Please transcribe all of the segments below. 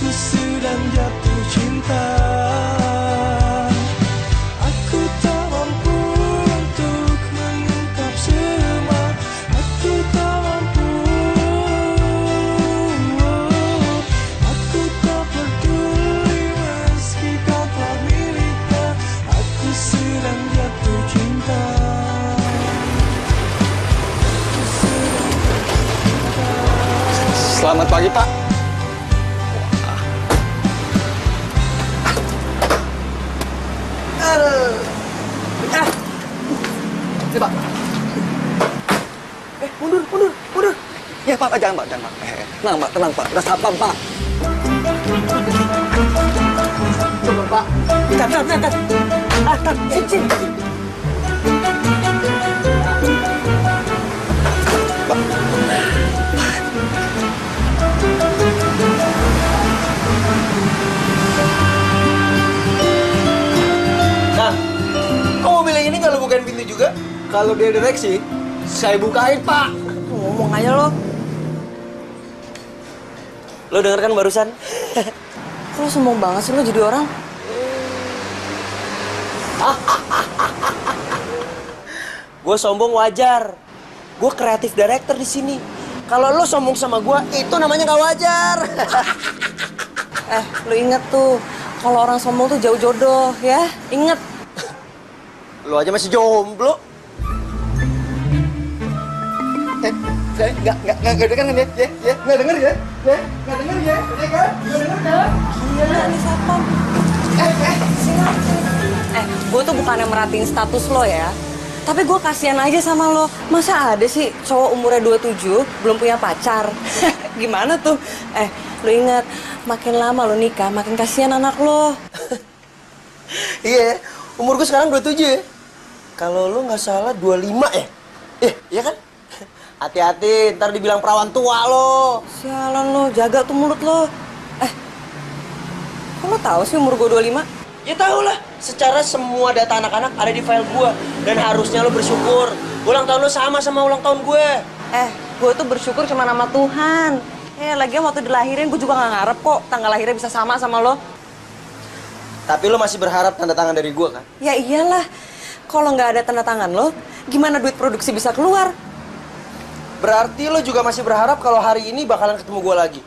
Aku sedang jatuh cinta. Aku tak mampu untuk mengungkap semua. Aku tak mampu. Aku tak peduli meski kau telah milikku. Aku sedang jatuh cinta. Selamat pagi, Pak. Ini, Pak. Mundur. Ya, Pak, jangan, Pak. Tenang, Pak, udah sapam, Pak. Coba, Pak. Ikat. Cincin. Pak. Nah, kok mobilnya ini nggak lo bukain pintu juga? Kalau dia direksi, saya bukain, Pak. Ngomong aja lo. Lo denger kan barusan? Lo sombong banget sih lo jadi orang. Gue sombong wajar. Gue kreatif director di sini. Kalau lo sombong sama gue, itu namanya nggak wajar. Lo inget tuh, kalau orang sombong tuh jauh jodoh, ya? Inget. Lo aja masih jomblo. Saya nggak denger kan ya? Nggak denger ya? Ya kan? Gila nih satpam. Gue tuh bukannya merhatiin status lo ya. Tapi gue kasihan aja sama lo. Masa ada sih cowok umurnya 27 belum punya pacar? Gimana tuh? Lo ingat, makin lama lo nikah, makin kasihan anak lo. Iya, umur gue sekarang 27 ya. Kalau lo nggak salah 25 ya? Iya kan? Hati-hati, ntar dibilang perawan tua lo. Sialan lo, jaga tuh mulut lo. Kok lo tahu sih umur gue 25? Ya tau lah, secara semua data anak-anak ada di file gue. Dan harusnya lo bersyukur. Ulang tahun lo sama ulang tahun gue. Gue tuh bersyukur cuma nama Tuhan. Lagian waktu dilahirin gue juga gak ngarep kok tanggal lahirnya bisa sama lo. Tapi lo masih berharap tanda tangan dari gue kan? Ya iyalah, kalau nggak ada tanda tangan lo, gimana duit produksi bisa keluar? Berarti lo juga masih berharap kalau hari ini bakalan ketemu gue lagi?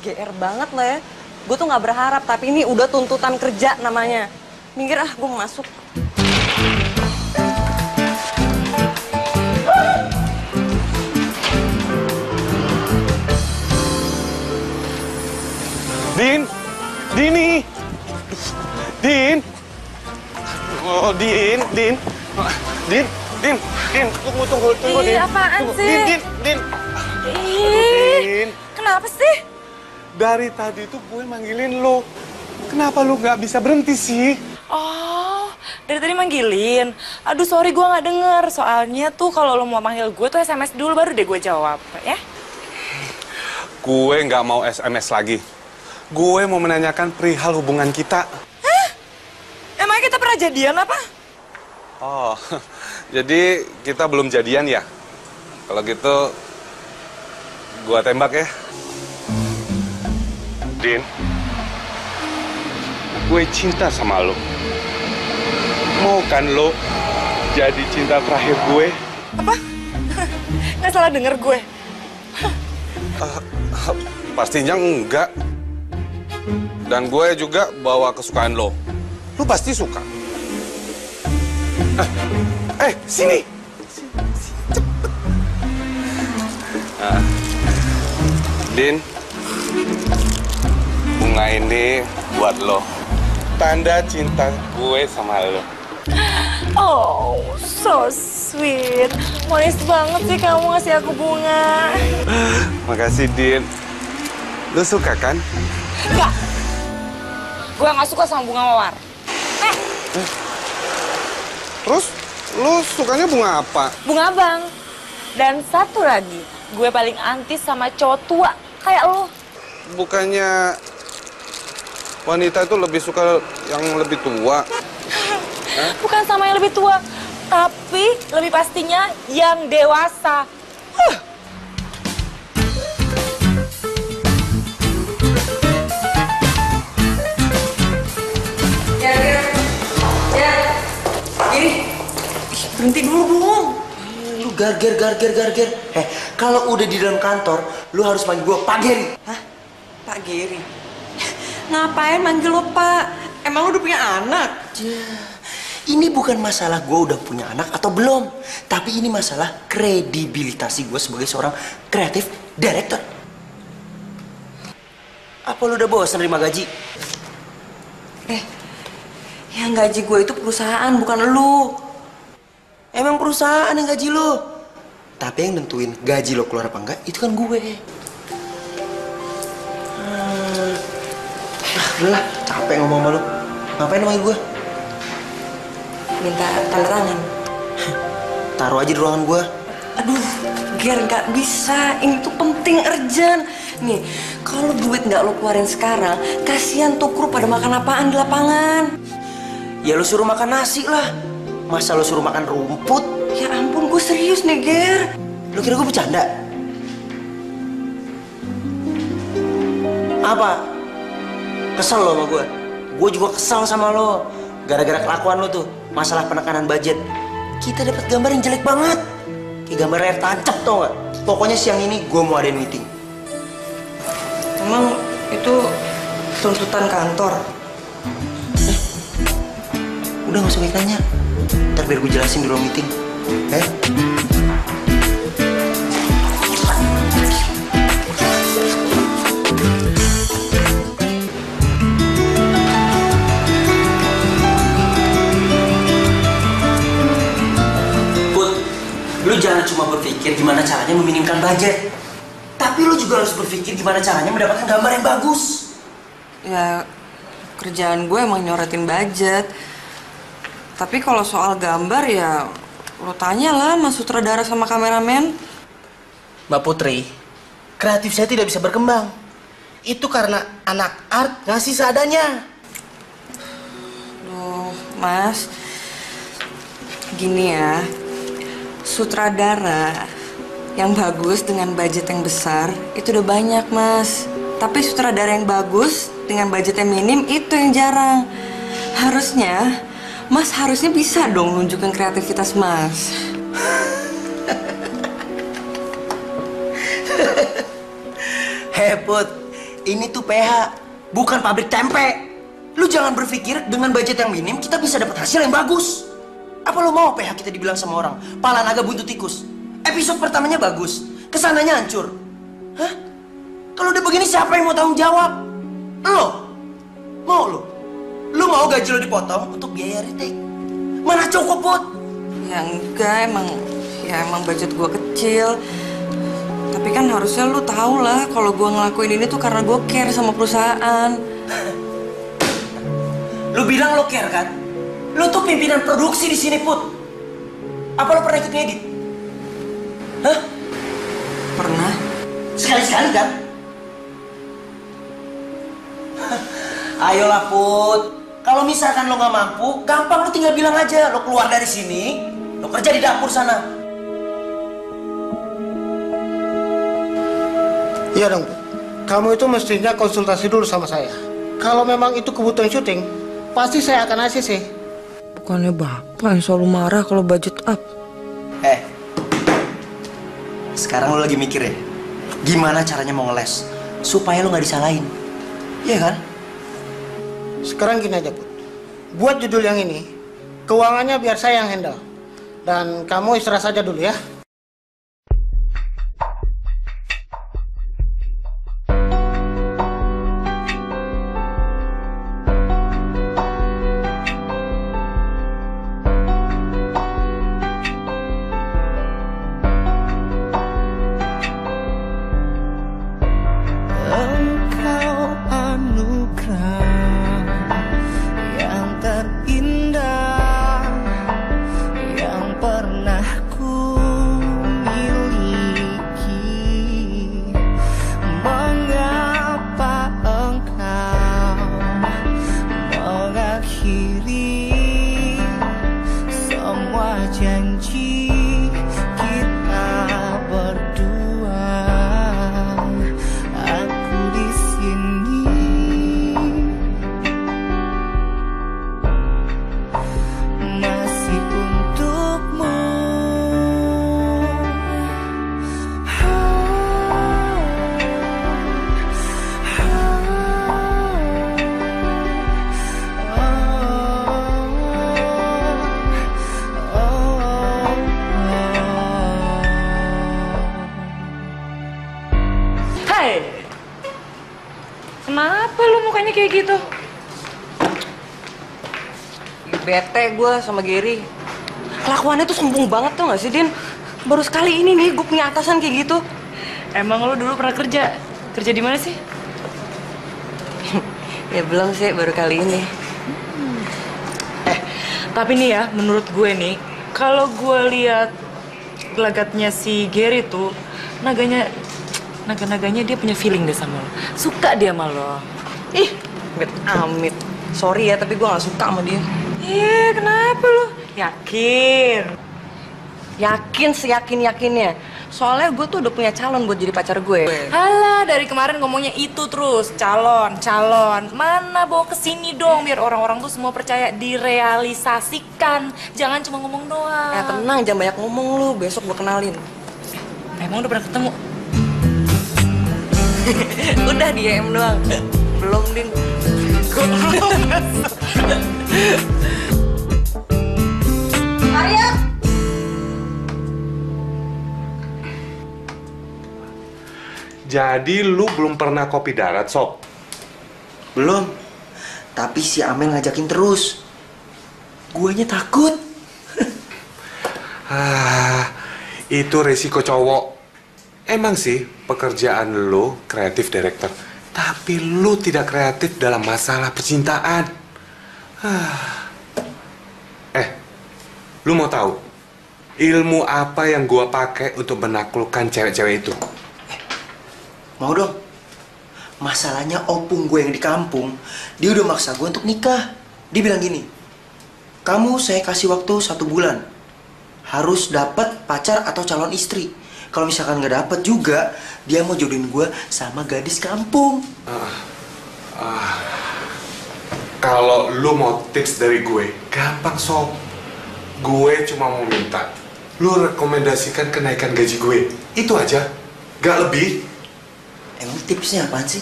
GR banget lo ya. Gue tuh nggak berharap, tapi ini udah tuntutan kerja namanya. Minggir gue mau masuk. Dini. Oh, Din. Tunggu, Din. Apaan sih? Din. Ih, kenapa sih? Dari tadi tuh gue manggilin lo. Kenapa lo nggak bisa berhenti sih? Oh, dari tadi manggilin. Aduh, sorry gue nggak denger. Soalnya tuh kalau lo mau manggil gue tuh SMS dulu baru deh gue jawab, ya? Gue nggak mau SMS lagi. Gue mau menanyakan perihal hubungan kita. Hah? Emangnya kita pernah jadian apa? Oh, jadi kita belum jadian ya? Kalau gitu, gue tembak ya. Din, gue cinta sama lo. Mau kan lo jadi cinta terakhir gue? Apa? Nggak salah denger gue. Pastinya enggak. Dan gue juga bawa kesukaan lo. Lo pasti suka. Sini. Cepet. Din, bunga ini buat lo. Tanda cinta gue sama lo. Oh, so sweet. Manis banget sih kamu ngasih aku bunga. Makasih, Din. Lo suka kan? Enggak. Gue nggak suka sama bunga mawar. Terus, lo sukanya bunga apa? Bunga abang. Dan satu lagi, gue paling anti sama cowok tua kayak lo. Bukannya wanita itu lebih suka yang lebih tua? Bukan sama yang lebih tua, tapi lebih pastinya yang dewasa. berhenti dulu dong. Lu garger. Kalau udah di dalam kantor, lu harus manggil gue Pak Geri. Hah? Pak Geri? Ngapain manggil lo Pak? Emang lu udah punya anak? Ini bukan masalah gue udah punya anak atau belum. Tapi ini masalah kredibilitasi gue sebagai seorang kreatif director. Apa lu udah bosan nerima gaji? Yang gaji gue itu perusahaan, bukan lu. Emang perusahaan yang gaji lu. Tapi yang nentuin gaji lo keluar apa enggak, itu kan gue. Udah lah, capek ngomong sama lu. Ngapain lu manggil gue? Minta tanda tangan. Taruh aja di ruangan gue. Aduh, Ger, nggak bisa. Ini tuh penting, urgent. Nih, kalau duit nggak lo keluarin sekarang, kasihan tuh kru pada makan apaan di lapangan. Ya lo suruh makan nasi lah. Masa lo suruh makan rumput? Ya ampun, gue serius nih, Ger. Lo kira gue bercanda? Apa? Kesel lo sama gue? Gue juga kesel sama lo. Gara-gara kelakuan lo tuh, masalah penekanan budget. Kita dapat gambar yang jelek banget. Kayak gambar air tancap, tau gak? Pokoknya siang ini gue mau adain meeting. Emang itu tuntutan kantor? Udah gak usah banyak tanya. Ntar biar gue jelasin di ruang meeting. Lu jangan cuma berpikir gimana caranya meminimkan budget. Tapi lu juga harus berpikir gimana caranya mendapatkan gambar yang bagus. Ya, kerjaan gue emang nyoretin budget. Tapi kalau soal gambar ya lo tanya lah sama sutradara sama kameramen. Mbak Putri, kreatif saya tidak bisa berkembang. Itu karena anak art ngasih seadanya. Loh, Mas. Gini ya. Sutradara yang bagus dengan budget yang besar itu udah banyak, Mas. Tapi sutradara yang bagus dengan budget yang minim itu yang jarang. Harusnya Mas bisa dong nunjukin kreativitas Mas. Put, ini tuh PH, bukan pabrik tempe. Lu jangan berpikir dengan budget yang minim kita bisa dapat hasil yang bagus. Apa lo mau PH kita dibilang sama orang pala naga buntut tikus? Episode pertamanya bagus, kesananya hancur. Hah? Kalau udah begini siapa yang mau tanggung jawab? Lo? Mau lo? Lu mau gaji lo dipotong untuk biaya retake? Mana cukup, Put? Ya enggak, emang budget gua kecil. Tapi kan harusnya lu tahu lah kalau gua ngelakuin ini tuh karena gua care sama perusahaan. Lu bilang lo care kan? Lu tuh pimpinan produksi di sini, Put. Apa lo pernah ikut ngedit? Hah? Pernah? Sekali-sekali kan? Ayolah, Put. Kalau misalkan lo nggak mampu, gampang lo tinggal bilang aja. Lo keluar dari sini, lo kerja di dapur sana. Iya dong, Put. Kamu itu mestinya konsultasi dulu sama saya. Kalau memang itu kebutuhan syuting, pasti saya akan ACC. Bukannya bapak yang selalu marah kalau budget up. Sekarang lo lagi mikir ya, gimana caranya mau ngeles supaya lo nggak disalahin, iya kan? Sekarang gini aja, Put. Buat judul yang ini, keuangannya biar saya yang handle. Dan kamu istirahat saja dulu ya. Terindah yang pernah ku Kenapa lu mukanya kayak gitu? Bete gue sama Gary. Kelakuannya tuh sombong banget tuh gak sih, Din? Baru sekali ini nih gue punya atasan kayak gitu. Emang lu dulu pernah kerja? Kerja di mana sih? Ya belum sih, baru kali ini. Tapi nih ya, menurut gue nih, kalau gue lihat gelagatnya si Gary tuh, naga-naganya dia punya feeling deh sama lo. Suka dia sama lo. Ih, amit. Sorry ya, tapi gue gak suka sama dia. Kenapa lo? Yakin? Yakin seyakin-yakinnya. Soalnya gue tuh udah punya calon buat jadi pacar gue. Alah, dari kemarin ngomongnya itu terus. Calon. Mana bawa kesini dong, biar orang-orang tuh semua percaya direalisasikan. Jangan cuma ngomong doang. Tenang, jangan banyak ngomong lu. Besok gue kenalin. Emang udah pernah ketemu? Udah di DM doang. Belum, Din. Arya! Jadi lu belum pernah kopi darat, Sob? Belum. Tapi si Amel ngajakin terus. Guanya takut. Itu resiko cowok. Emang sih pekerjaan lu kreatif director, tapi lu tidak kreatif dalam masalah percintaan. Lu mau tahu ilmu apa yang gua pakai untuk menaklukkan cewek-cewek itu? Mau dong. Masalahnya opung gue yang di kampung, dia udah maksa gue untuk nikah. Dia bilang gini, kamu saya kasih waktu 1 bulan, harus dapat pacar atau calon istri. Kalau misalkan nggak dapet juga, dia mau jodohin gue sama gadis kampung. Kalau lu mau tips dari gue, gampang, Sob. Gue cuma mau minta lu rekomendasikan kenaikan gaji gue. Itu aja, gak lebih. Emang tipsnya apaan sih?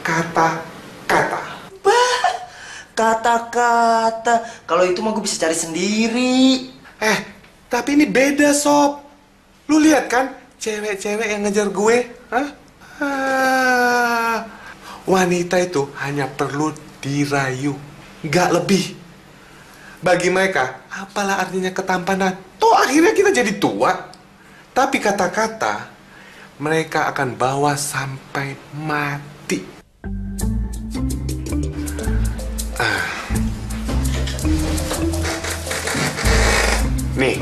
Kata-kata. Kata-kata. Kalau itu mah gue bisa cari sendiri. Tapi ini beda, Sob. Lu lihat kan cewek-cewek yang ngejar gue? Wanita itu hanya perlu dirayu, gak lebih. Bagi mereka, apalah artinya ketampanan? Toh akhirnya kita jadi tua. Tapi kata-kata mereka akan bawa sampai mati. Nih,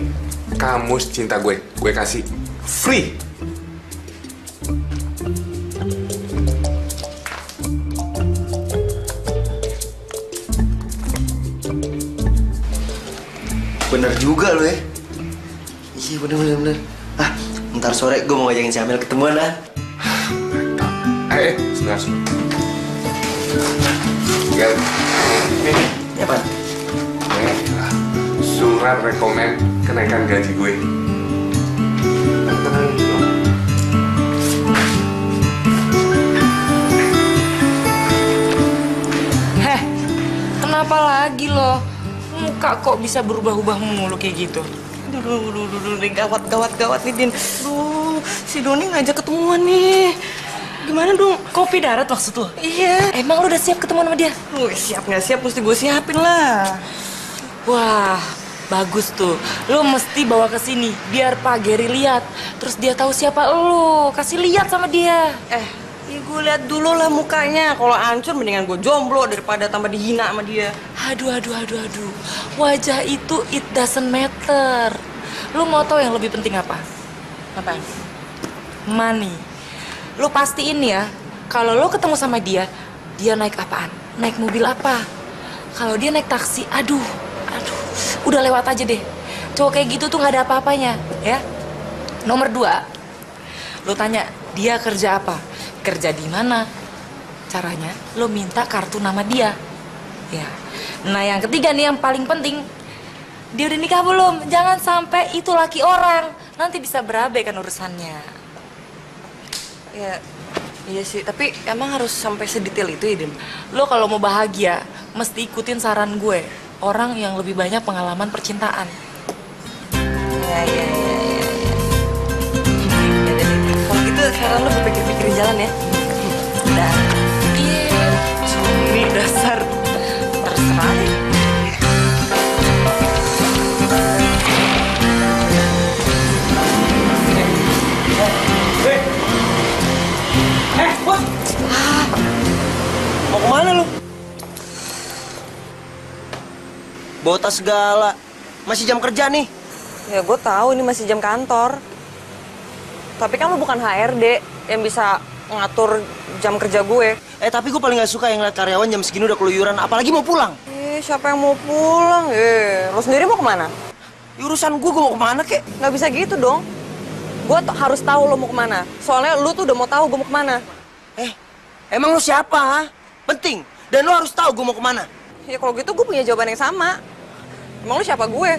kamus cinta gue kasih free. Bener juga lo ya. Iya bener. Ntar sore gue mau ngajakin si Amel ketemuan lah. Sebentar. Gal, nih. Ya Pak. Surat rekomen kenaikan gaji gue. Tenang. Kenapa lagi lo? Muka kok bisa berubah-ubah mulu kayak gitu? Duh, gawat nih, Din. Si Doni ngajak ketemuan nih. Gimana dong? Kopi darat maksud lo? Iya. Emang lo udah siap ketemu sama dia? Siap nggak siap mesti gue siapin lah. Wah, bagus tuh. Lo mesti bawa ke sini biar Pak Gary lihat. Terus dia tahu siapa lo. Kasih lihat sama dia. Ya gue lihat dulu lah mukanya. Kalau hancur mendingan gue jomblo daripada tambah dihina sama dia. Aduh. Wajah itu it doesn't matter. Lo mau tahu yang lebih penting apa? Apaan? Money. Lo pastiin ya, kalau lo ketemu sama dia naik apaan? Naik mobil apa? Kalau dia naik taksi, aduh, udah lewat aja deh. Cowok kayak gitu tuh nggak ada apa-apanya, ya. Nomor 2, lo tanya dia kerja apa, kerja di mana. Caranya lo minta kartu nama dia, ya. Nah yang ketiga nih yang paling penting, dia udah nikah belum? Jangan sampai itu laki orang, nanti bisa berabe kan urusannya. Ya, iya sih. Tapi emang harus sampai sedetail itu ya, Din? Lo kalau mau bahagia, mesti ikutin saran gue. Orang yang lebih banyak pengalaman percintaan. Ya. Kalau gitu sekarang lo berpikir-pikirin jalan ya. Bawa tas segala. Masih jam kerja nih. Ya gue tahu ini masih jam kantor. Tapi kan lo bukan HRD yang bisa ngatur jam kerja gue. Tapi gue paling gak suka yang ngeliat karyawan jam segini udah keluyuran, apalagi mau pulang. Siapa yang mau pulang? Lo sendiri mau kemana? Ya, urusan gue mau kemana kek? Nggak bisa gitu dong. Gue harus tahu lo mau kemana. Soalnya lo tuh udah mau tahu gue mau kemana. Emang lo siapa, ha? Penting. Dan lo harus tahu gue mau kemana. Ya kalau gitu gue punya jawaban yang sama. Emang lo siapa gue?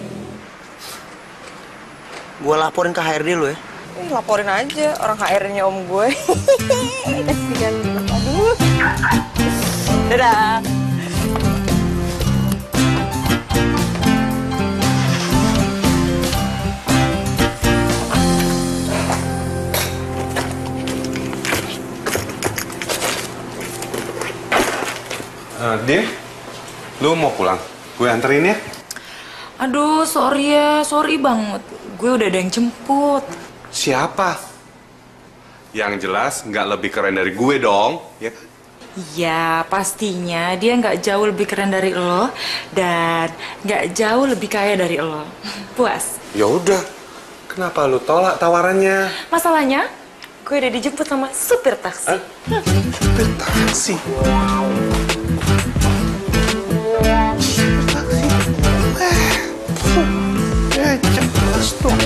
Gue laporin ke HRD lo ya. Laporin aja, orang HRD-nya om gue. Aduh. Dadah. Dia, lu mau pulang? Gue anterin ya? Aduh, sorry ya. Sorry banget. Gue udah ada yang jemput. Siapa? Yang jelas nggak lebih keren dari gue dong, ya kan? Ya, pastinya dia nggak jauh lebih keren dari lo dan nggak jauh lebih kaya dari lo. Puas? Ya udah, kenapa lu tolak tawarannya? Masalahnya, gue udah dijemput sama supir taksi. Supir taksi? Jelas dong.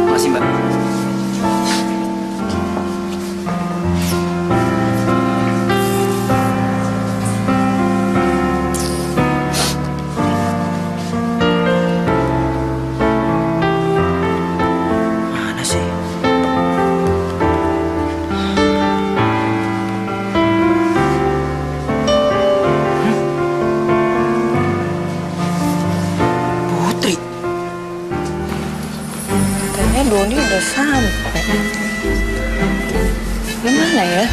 Makasih, Mbak. Mana sih? Putri. Katanya Doni udah sampai. Gimana ya?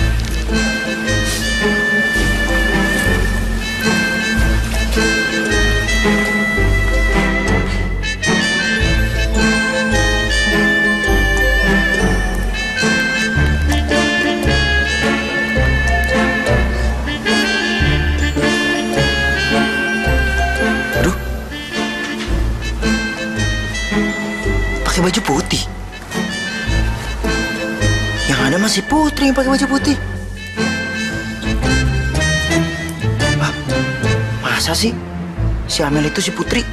Aduh. Pakai baju putih. Yang ada masih Putri yang pakai baju putih. Masa sih? Si Amel itu si Putri?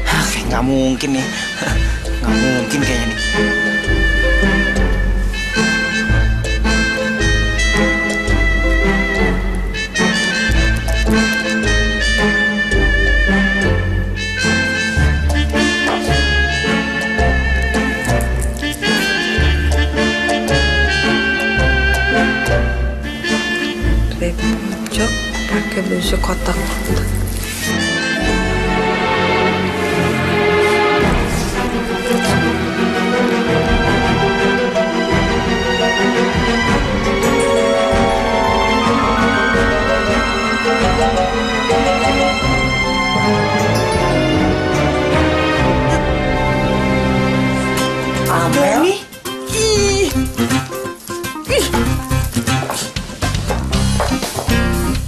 Kayak nggak mungkin nih. Nggak mungkin kayaknya nih. Dari pojok pakai baju kotak-kotak. Amel? Ih.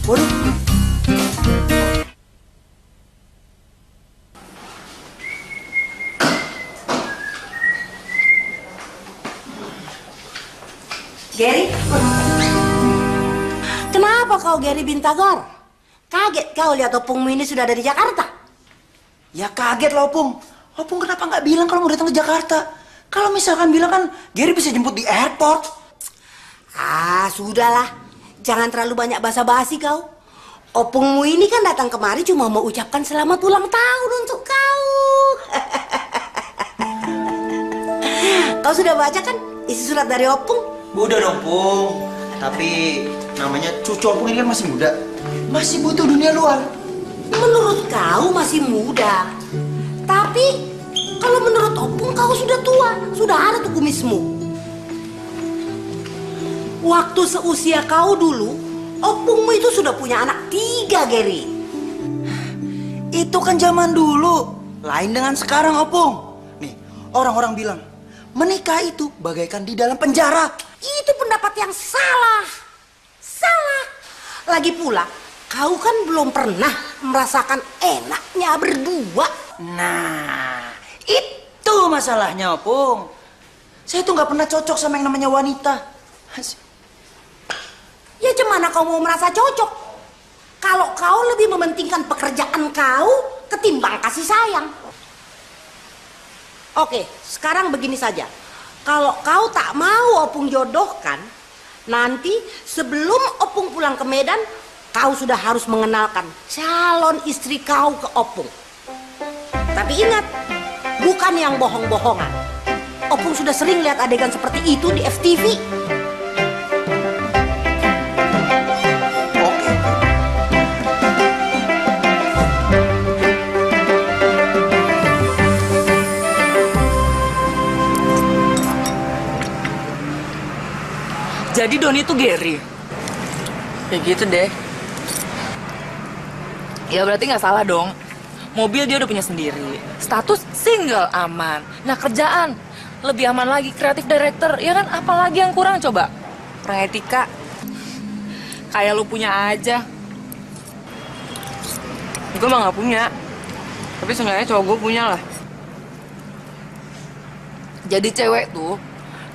Waduh. Gary? Kenapa kau Gary Bintagor? Kaget kau lihat opungmu ini sudah ada di Jakarta? Ya kaget loh, Opung. Opung kenapa nggak bilang kalau mau datang ke Jakarta? Kalau misalkan bilang kan Gary bisa jemput di airport. Sudahlah. Jangan terlalu banyak basa-basi kau. Opungmu ini kan datang kemari cuma mau ucapkan selamat ulang tahun untuk kau. Kau sudah baca kan isi surat dari Opung? Udah dong, Pung. Tapi namanya cucu Opung ini kan masih muda. Masih butuh dunia luar. Menurut kau masih muda. Tapi Kalau menurut opung kau sudah tua, sudah ada tuh kumismu. Waktu seusia kau dulu, opungmu itu sudah punya anak 3, Geri. Itu kan zaman dulu, lain dengan sekarang, Opung. Nih, orang-orang bilang menikah itu bagaikan di dalam penjara. Itu pendapat yang salah. Salah. Lagi pula, kau kan belum pernah merasakan enaknya berdua. Nah, itu masalahnya, Opung. Saya tuh nggak pernah cocok sama yang namanya wanita. Ya gimana kau mau merasa cocok? Kalau kau lebih mementingkan pekerjaan kau ketimbang kasih sayang. Oke, sekarang begini saja. Kalau kau tak mau opung jodohkan, nanti sebelum opung pulang ke Medan, kau sudah harus mengenalkan calon istri kau ke opung. Tapi ingat, bukan yang bohong-bohongan. Opung sudah sering lihat adegan seperti itu di FTV. Jadi Doni itu Gary? Ya gitu deh. Ya berarti nggak salah dong. Mobil dia udah punya sendiri. Status single aman. Nah kerjaan lebih aman lagi, kreatif director. Ya kan apalagi yang kurang coba? Kurang etika. Kayak lu punya aja. Gue mah nggak punya. Tapi seenggaknya cowok gue punya lah. Jadi cewek tuh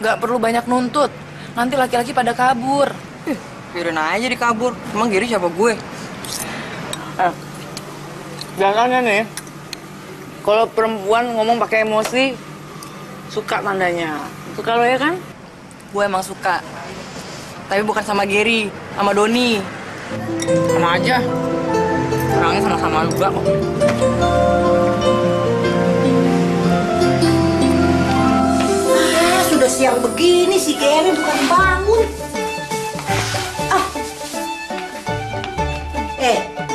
nggak perlu banyak nuntut. Nanti laki-laki pada kabur. Biarin aja dikabur. Emang Giri siapa gue? Biasanya nih, kalau perempuan ngomong pakai emosi, suka tandanya. Suka lo ya kan? Gue emang suka. Tapi bukan sama Giri, sama Doni. Sama aja. Orangnya sama-sama juga kok. Sudah siang begini si Geri bukan bangun.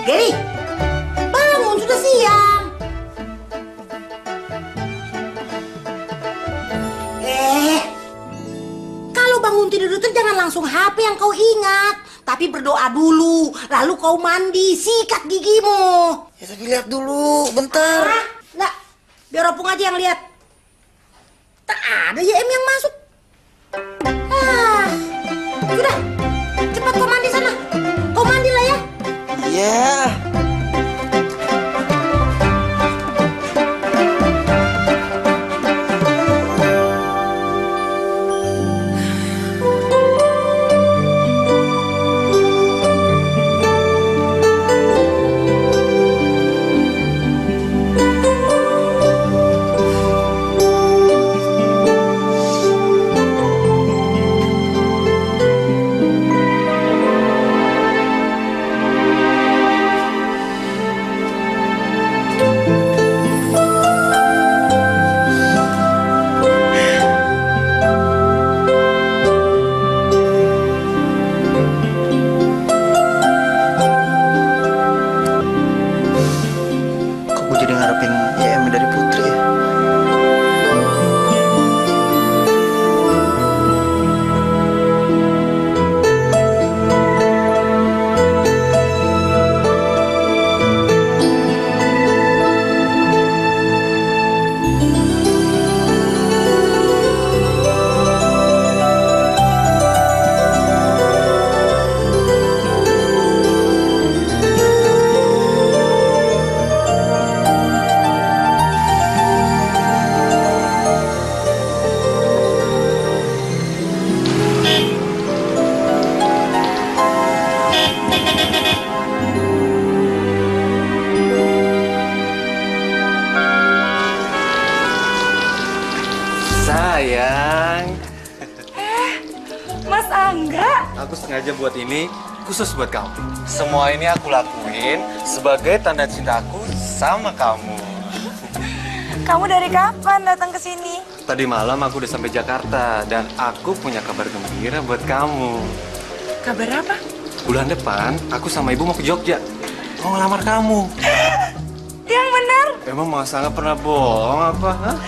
Geri, bangun sudah siang. Kalau bangun tidur itu jangan langsung HP yang kau ingat, tapi berdoa dulu, lalu kau mandi, sikat gigimu. Ya tapi lihat dulu, bentar. Nggak, biar opung aja yang lihat. Tak ada YM yang masuk. Sudah, cepat kau mandi sana. Kau mandi lah ya. Iya. Sayang. Mas Angga. Aku sengaja buat ini khusus buat kamu. Semua ini aku lakuin sebagai tanda cintaku sama kamu. Kamu dari kapan datang ke sini? Tadi malam aku udah sampai Jakarta dan aku punya kabar gembira buat kamu. Kabar apa? Bulan depan aku sama ibu mau ke Jogja. Mau ngelamar kamu. Yang benar? Emang Masa nggak pernah bohong apa? Hah?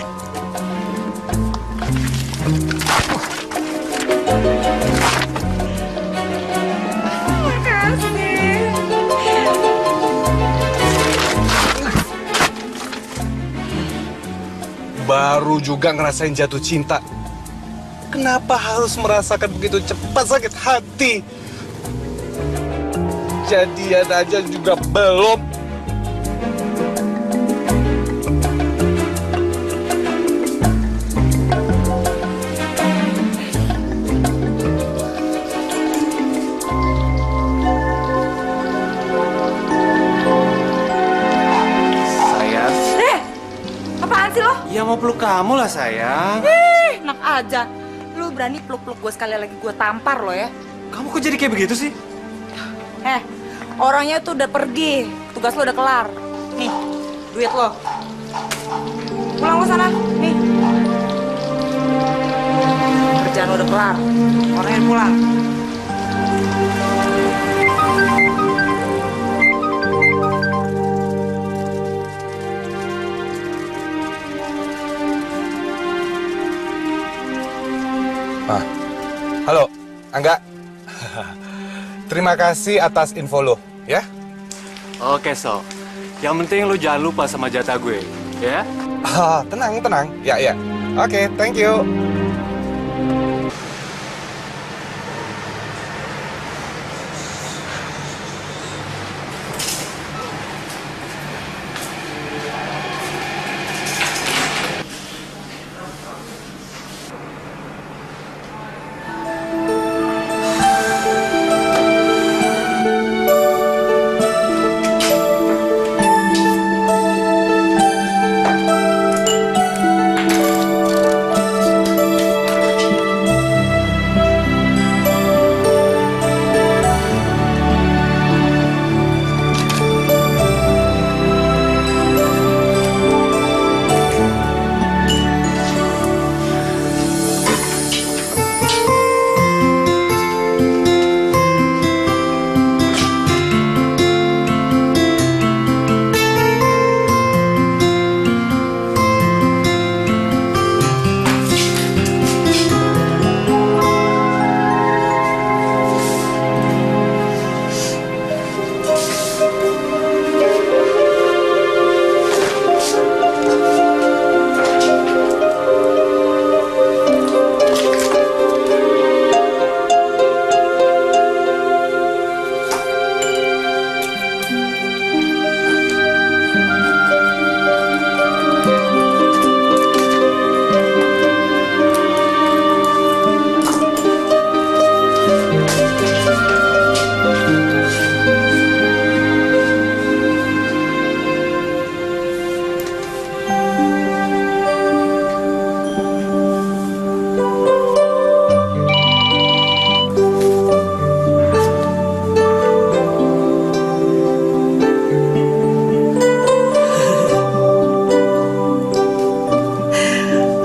Baru juga ngerasain jatuh cinta. Kenapa harus merasakan begitu cepat sakit hati? Jadian aja juga belum. Sayang. Apaan sih lo? Ya mau peluk kamu lah sayang. Enak aja. Lu berani peluk-peluk gue sekali lagi gue tampar lo ya. Kamu kok jadi kayak begitu sih? Orangnya tuh udah pergi. Tugas lo udah kelar. Nih, duit lo. Pulang lo sana. Nih. Kerjaan lo udah kelar. Orangnya pulang. Halo, Angga. Terima kasih atas info lo, ya. Oke, So. Yang penting lu jangan lupa sama jatah gue, ya? Tenang, tenang. Ya, ya. Oke, thank you.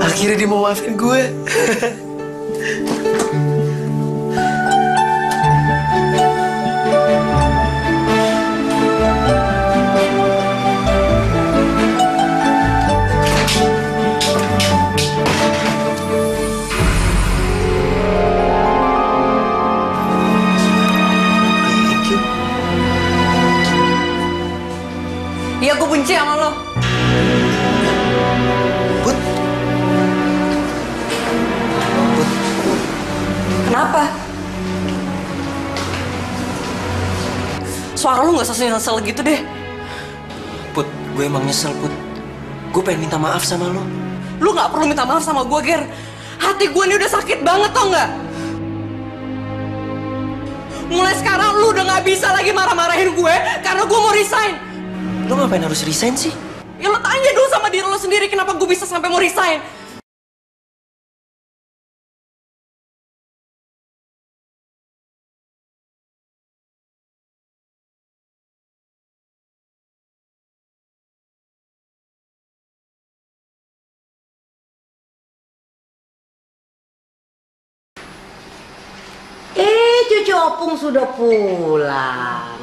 Akhirnya dia mau maafin gue. Iya, gue benci sama lo. Put. Kenapa? Suara lu gak sesel gitu deh. Put, gue emang nyesel, Put. Gue pengen minta maaf sama lo. Lu gak perlu minta maaf sama gue, Ger. Hati gue ini udah sakit banget, tau gak? Mulai sekarang lu udah gak bisa lagi marah-marahin gue karena gue mau resign. Lo ngapain harus resign sih? Ya lo tanya dulu sama diri lo sendiri kenapa gue bisa sampai mau resign. Cucu opung sudah pulang.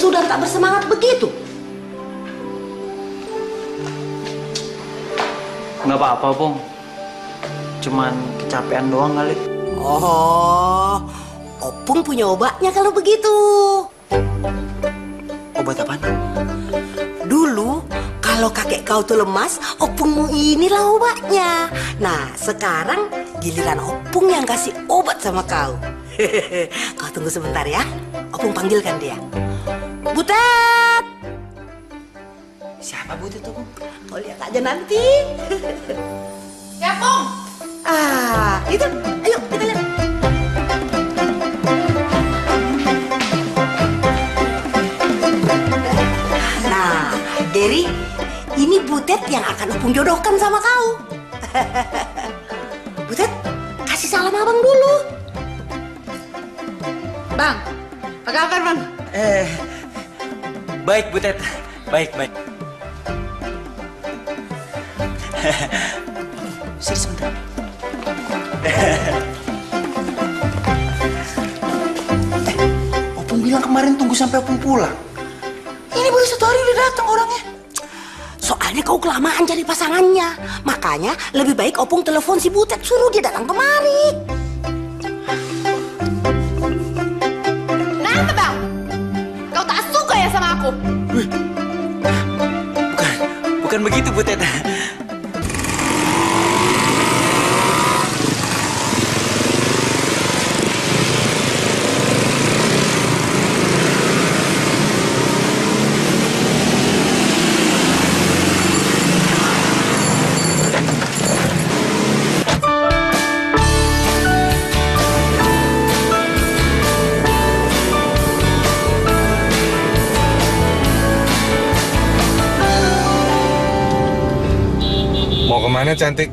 lesu dan tak bersemangat begitu? Nggak apa-apa, Pung. Cuman kecapean doang kali. Oh, Opung punya obatnya kalau begitu. Obat apaan? Dulu, kalau kakek kau tuh lemas, Opungmu inilah obatnya. Nah, sekarang giliran Opung yang kasih obat sama kau. Kau tunggu sebentar ya. Opung panggilkan dia. Butet! Siapa Butet tuh, Pung? Kau lihat aja nanti. Ya, Pung. Ah, itu. Ayo, kita lihat. Nah, Gary, ini Butet yang akan Opung jodohkan sama kau. Butet, kasih salam abang dulu. Bang, apa kabar, Bang? Baik, Butet. Baik. Sini sebentar. Opung bilang kemarin tunggu sampai Opung pulang. Ini baru 1 hari udah datang orangnya. Soalnya kau kelamaan cari pasangannya. Makanya lebih baik Opung telepon si Butet, suruh dia datang kemari. Kenapa, Bang? Kau tak suka ya sama aku? Bukan begitu, Butet. Mau kemana cantik?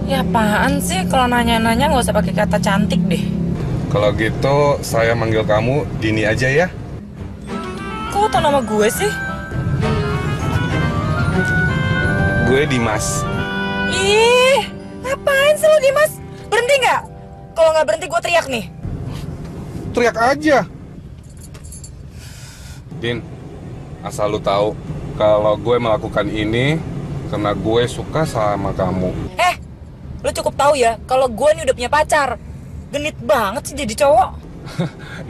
Ya apaan sih? Kalau nanya-nanya nggak usah pakai kata cantik deh. Kalau gitu saya manggil kamu Dini aja ya. Kok tau nama gue sih? Gue Dimas. Ih, ngapain sih lo Dimas? Berhenti nggak? Kalau nggak berhenti gue teriak nih. Teriak aja. Din, asal lu tahu kalau gue melakukan ini karena gue suka sama kamu. Lo cukup tahu ya kalau gue nih udah punya pacar. Genit banget sih jadi cowok.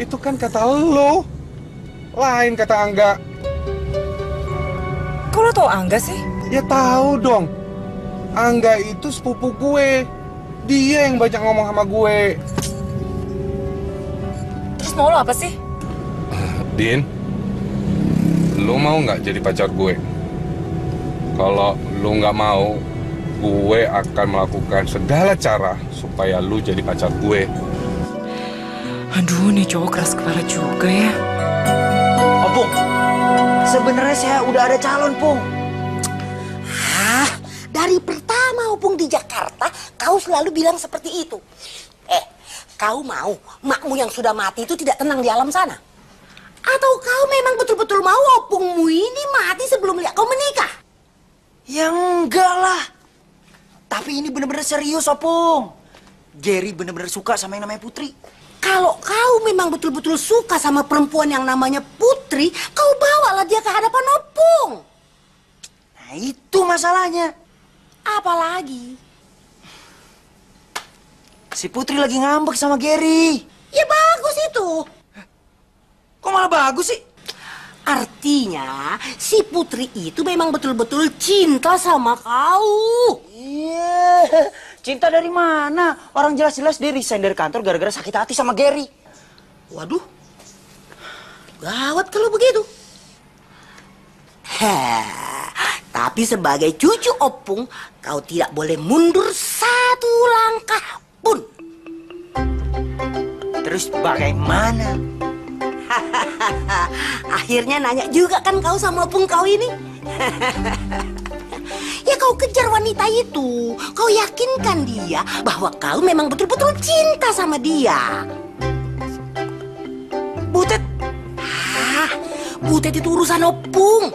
Itu kan kata lo. Lain kata Angga. Kok lo tau Angga sih? Ya tahu dong. Angga itu sepupu gue. Dia yang banyak ngomong sama gue. Terus mau lo apa sih? Din, lu mau nggak jadi pacar gue? Kalau lu nggak mau, gue akan melakukan segala cara supaya lu jadi pacar gue. Aduh, nih cowok keras kepala juga ya. Opung, sebenarnya saya udah ada calon, Pung. Dari pertama Opung di Jakarta, kau selalu bilang seperti itu. Kau mau makmu yang sudah mati itu tidak tenang di alam sana? Atau kau memang betul-betul mau Opungmu ini mati sebelum lihat kau menikah? Ya enggak lah. Tapi ini bener-bener serius, Opung. Gary bener-bener suka sama yang namanya Putri. Kalau kau memang betul-betul suka sama perempuan yang namanya Putri, kau bawalah dia ke hadapan Opung. Nah, itu masalahnya. Apalagi? Si Putri lagi ngambek sama Gary. Ya bagus itu. Kok malah bagus sih? Artinya, si Putri itu memang betul-betul cinta sama kau. Iya, cinta dari mana? Orang jelas-jelas dia resign dari kantor gara-gara sakit hati sama Gary. Waduh, gawat kalau begitu. Tapi sebagai cucu Opung, kau tidak boleh mundur 1 langkah pun. Terus bagaimana? Akhirnya nanya juga kan kau sama Opung kau ini. Ya kau kejar wanita itu. Kau yakinkan dia bahwa kau memang betul-betul cinta sama dia. Butet. Butet itu urusan Opung.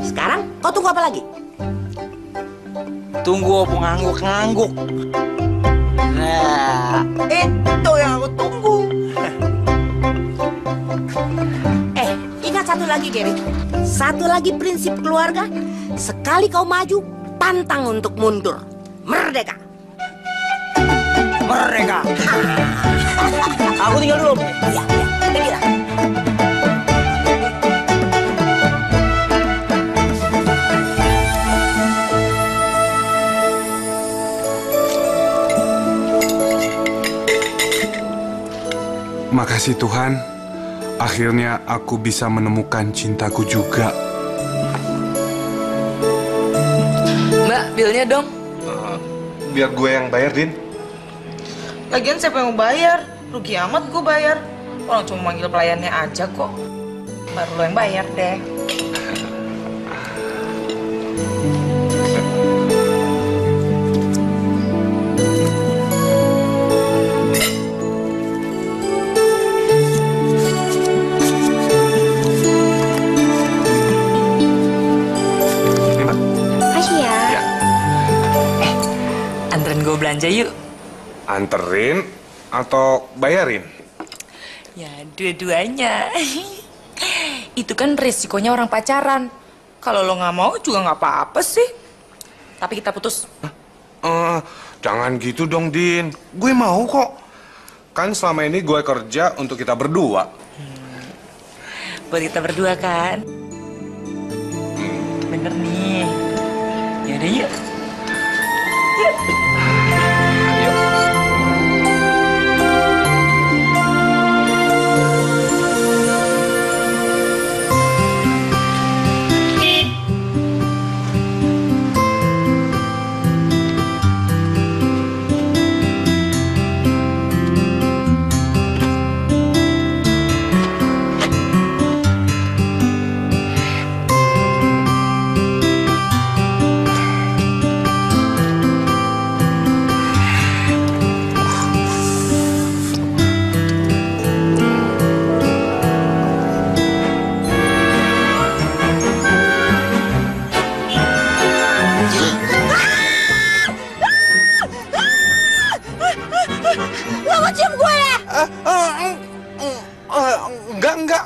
Sekarang kau tunggu apa lagi? Tunggu Opung ngangguk-ngangguk. Nah, itu yang aku tunggu. Ingat satu lagi, Gary. Satu lagi prinsip keluarga. Sekali kau maju, pantang untuk mundur. Merdeka. Merdeka. Aku tinggal dulu. Iya, pergilah. Makasih Tuhan, akhirnya aku bisa menemukan cintaku juga. Mbak, bilnya dong. Biar gue yang bayar, Din. Lagian siapa yang mau bayar? Rugi amat gue bayar. Orang cuma manggil pelayannya aja kok. Baru lo yang bayar deh. Gue belanja yuk. Anterin atau bayarin? Ya, dua-duanya. Itu kan resikonya orang pacaran. Kalau lo nggak mau juga nggak apa-apa sih. Tapi kita putus. Jangan gitu dong, Din. Gue mau kok. Kan selama ini gue kerja untuk kita berdua. Buat kita berdua kan? Bener nih. Yaudah yuk. Yuk.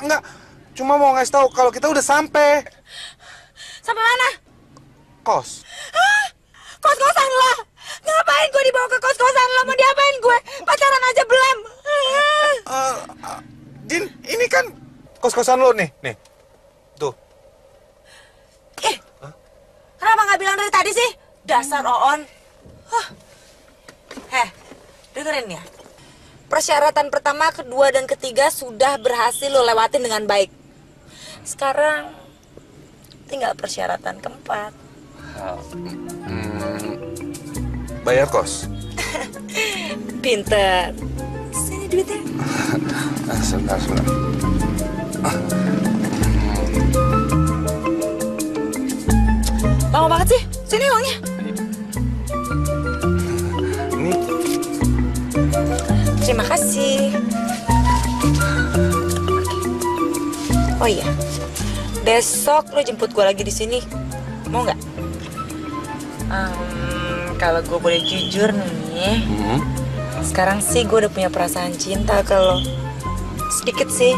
Enggak. Cuma mau ngasih tahu kalau kita udah sampai. Sampai mana? Kos. Hah? Kos-kosan lo? Ngapain gue dibawa ke kos-kosan lo? Mau diapain gue? Pacaran aja belum. Din, ini kan kos-kosan lo nih. Nih. Tuh. Kenapa nggak bilang dari tadi sih? Dasar Oon. Dengerin ya. Persyaratan pertama, kedua, dan ketiga sudah berhasil lo lewatin dengan baik. Sekarang tinggal persyaratan keempat. Bayar kos. Pinter. Sini duitnya. Sebentar. Lama banget sih. Sini uangnya. Ini. Terima kasih. Oh iya, besok lo jemput gue lagi di sini, mau nggak? Kalau gue boleh jujur nih, sekarang sih gue udah punya perasaan cinta ke lo, sedikit sih.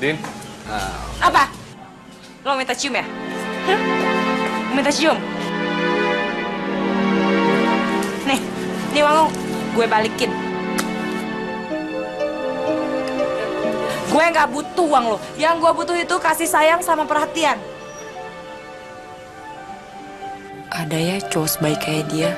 Din. Apa? Lo minta cium ya? Minta cium? Nih uang lo, gue balikin. Gue nggak butuh uang lo. Yang gue butuh itu kasih sayang sama perhatian. Ada ya cowok sebaik kayak dia?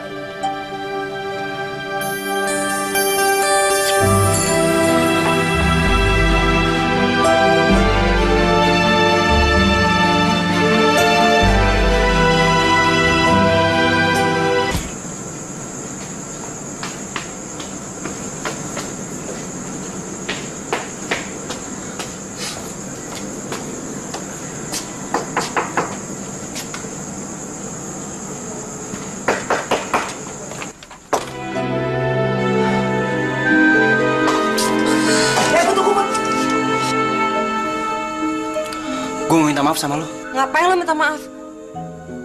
Gue mau minta maaf sama lo. Ngapain lo minta maaf?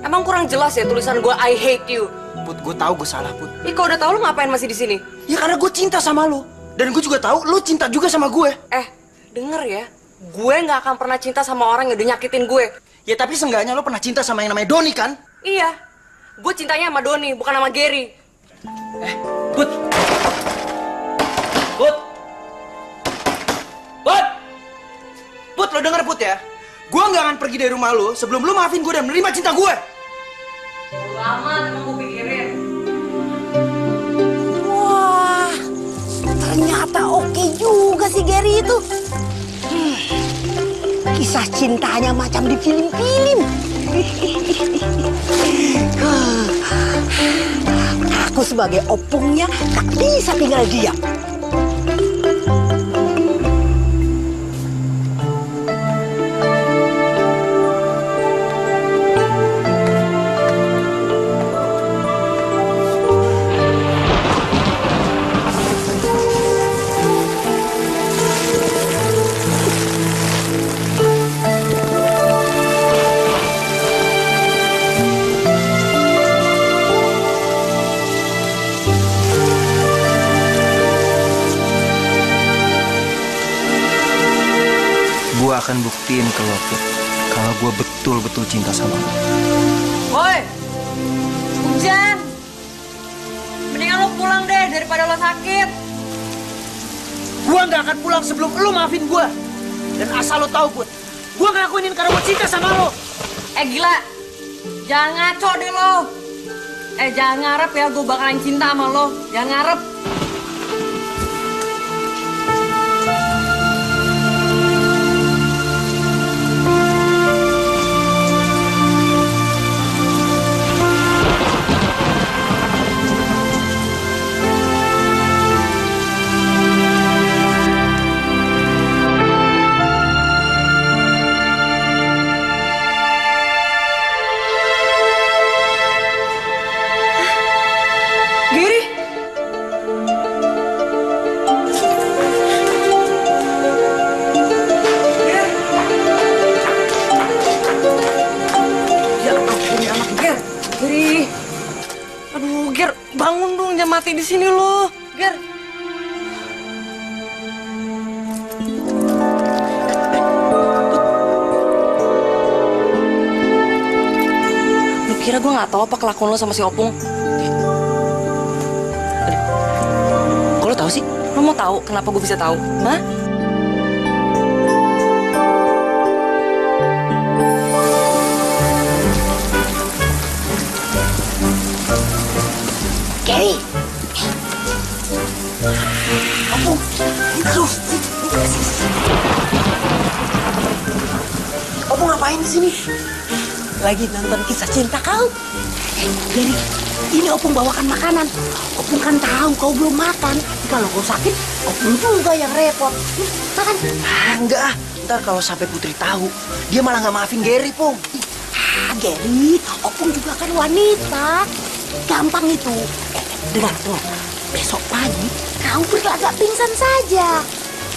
Emang kurang jelas ya tulisan gue I hate you? Put, gue tahu gue salah, Put. Ih, kalau udah tahu lo ngapain masih di sini? Ya karena gue cinta sama lo. Dan gue juga tahu lo cinta juga sama gue. Denger ya. Gue nggak akan pernah cinta sama orang yang udah nyakitin gue. Ya tapi seenggaknya lo pernah cinta sama yang namanya Doni kan? Iya. Gue cintanya sama Doni, bukan sama Gary. Put. Put. Put. Put, lo denger Put ya. Gue nggak akan pergi dari rumah lo sebelum lo maafin gue dan menerima cinta gue. Lama emang gue pikirin. Wah, ternyata oke juga si Gary itu. Kisah cintanya macam di film-film. Aku sebagai opungnya tak bisa tinggal diam. Gue akan buktiin ke lo, Put, kalau gue betul-betul cinta sama lo. Woi, hujan. Mendingan lo pulang deh daripada lo sakit. Gue nggak akan pulang sebelum lo maafin gue. Dan asal lo tahu, Put, gue ngelakuin ini karena gue cinta sama lo. Gila, jangan ngaco deh lo. Jangan ngarep ya gue bakalan cinta sama lo. Jangan ngarep. Bangun dong, jangan mati di sini lo, Ger. Lu kira gue nggak tahu apa kelakuan lo sama si Opung? Kok lo tahu sih? Lo mau tahu kenapa gue bisa tahu? Hah? Gary. Opung. Aduh. Opung ngapain di sini? Lagi nonton kisah cinta kau. Gary, ini Opung bawakan makanan. Opung kan tahu kau belum makan. Kalau kau sakit, Opung juga yang repot. Makan. Enggak. Ntar kalau sampai Putri tahu, dia malah nggak maafin Gary, Pung. Gary, Opung juga kan wanita. Gampang itu. Dengar. Besok pagi kau berlagak pingsan saja.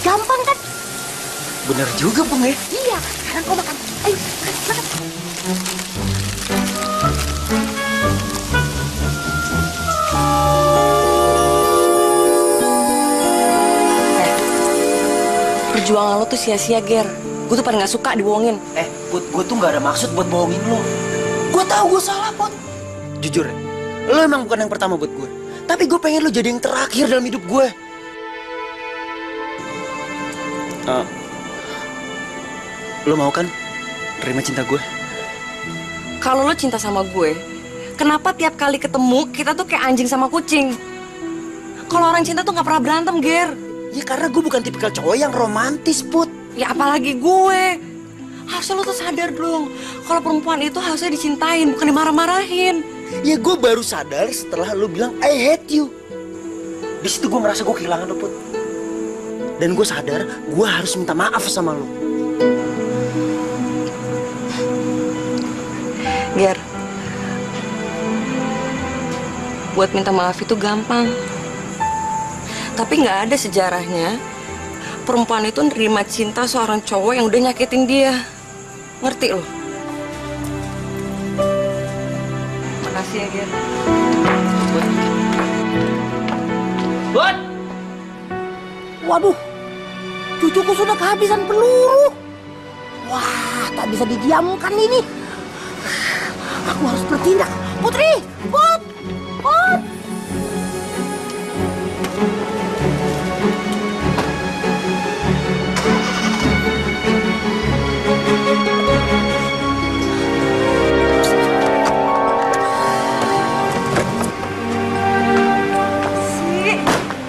Gampang kan? Bener juga, Pung ya? Iya, sekarang kau makan. Ayo, makan. Perjuangan lo tuh sia-sia, Ger. Gue tuh paling gak suka dibohongin. Put, gue tuh gak ada maksud buat bohongin lo. Gue tahu gue salah, Put. Jujur ya, lo emang bukan yang pertama buat gue. Tapi gue pengen lo jadi yang terakhir dalam hidup gue. Lo mau kan terima cinta gue? Kalau lo cinta sama gue, kenapa tiap kali ketemu kita tuh kayak anjing sama kucing? Kalau orang cinta tuh gak pernah berantem, Ger. Ya karena gue bukan tipikal cowok yang romantis, Put. Ya apalagi gue. Harusnya lo tuh sadar dong, kalau perempuan itu harusnya dicintain, bukan dimarah-marahin. Ya gue baru sadar setelah lo bilang I hate you. Di situ gue merasa gue kehilangan lo, Put. Dan gue sadar gue harus minta maaf sama lo. Ger, buat minta maaf itu gampang. Tapi nggak ada sejarahnya perempuan itu nerima cinta seorang cowok yang udah nyakitin dia. Ngerti lo? Makasih ya, Ger. Bud! Waduh, cucuku sudah kehabisan peluru. Wah, tak bisa didiamkan ini. Aku harus bertindak. Putri, Put, Put.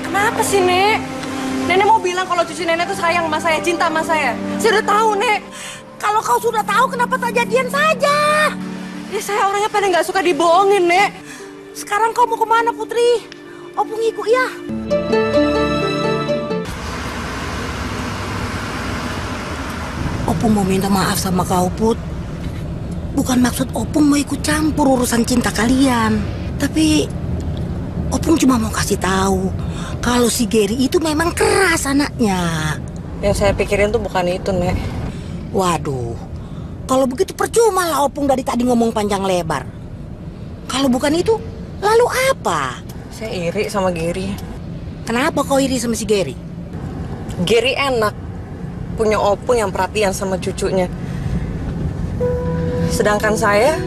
Kenapa sih, Nek? Nenek mau bilang kalau cucu nenek tuh sayang sama saya, cinta sama saya. Saya udah tahu, Nek. Kalau kau sudah tahu, kenapa tak jadian saja? Ya saya orangnya pada nggak suka dibohongin, Nek. Sekarang kau mau kemana, Putri? Opung ikut ya. Opung mau minta maaf sama kau, Put. Bukan maksud Opung mau ikut campur urusan cinta kalian. Tapi Opung cuma mau kasih tahu kalau si Gary itu memang keras anaknya. Yang saya pikirin tuh bukan itu, Nek. Waduh, kalau begitu percuma lah Opung dari tadi ngomong panjang lebar. Kalau bukan itu, lalu apa? Saya iri sama Gary. Kenapa kau iri sama si Gary? Gary enak punya Opung yang perhatian sama cucunya. Sedangkan saya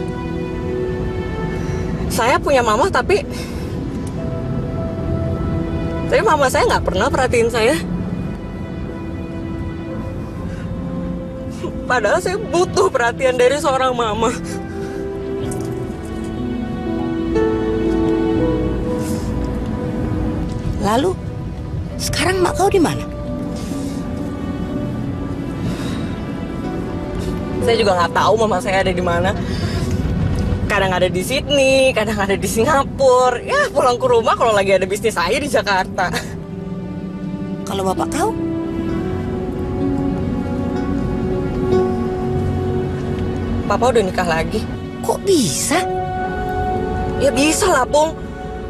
punya mama tapi mama saya nggak pernah perhatiin saya. Padahal saya butuh perhatian dari seorang mama. Lalu, sekarang mak kau di mana? Saya juga nggak tahu mama saya ada di mana. Kadang ada di Sydney, kadang ada di Singapura. Ya pulang ke rumah kalau lagi ada bisnis saya di Jakarta. Kalau bapak kau? Papa udah nikah lagi. Kok bisa? Ya bisa lah, Pung.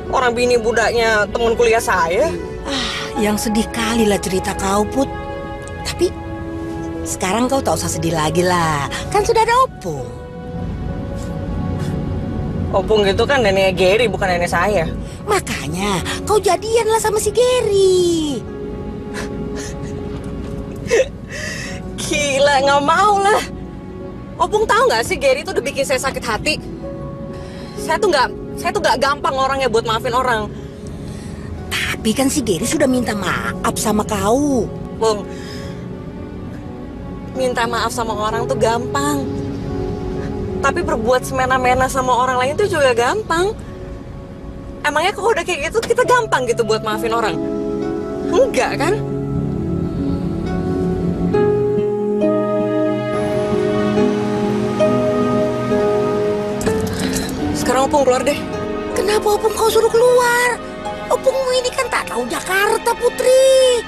Orang bini budaknya temen kuliah saya. Yang sedih kali lah cerita kau, Put. Tapi sekarang kau tak usah sedih lagi lah. Kan sudah ada Opung. Opung itu kan neneknya Gary, bukan nenek saya. Makanya kau jadian lah sama si Gary. Gila, nggak mau lah. Opung tahu nggak sih Gary itu udah bikin saya sakit hati. Saya tuh nggak gampang orangnya buat maafin orang. Tapi kan si Gary sudah minta maaf sama kau. Bung, minta maaf sama orang tuh gampang. Tapi berbuat semena-mena sama orang lain tuh juga gampang. Emangnya kalau udah kayak gitu kita gampang gitu buat maafin orang? Enggak kan? Sekarang Opung keluar deh. Kenapa Opung kau suruh keluar? Opungmu ini kan tak tahu Jakarta, Putri.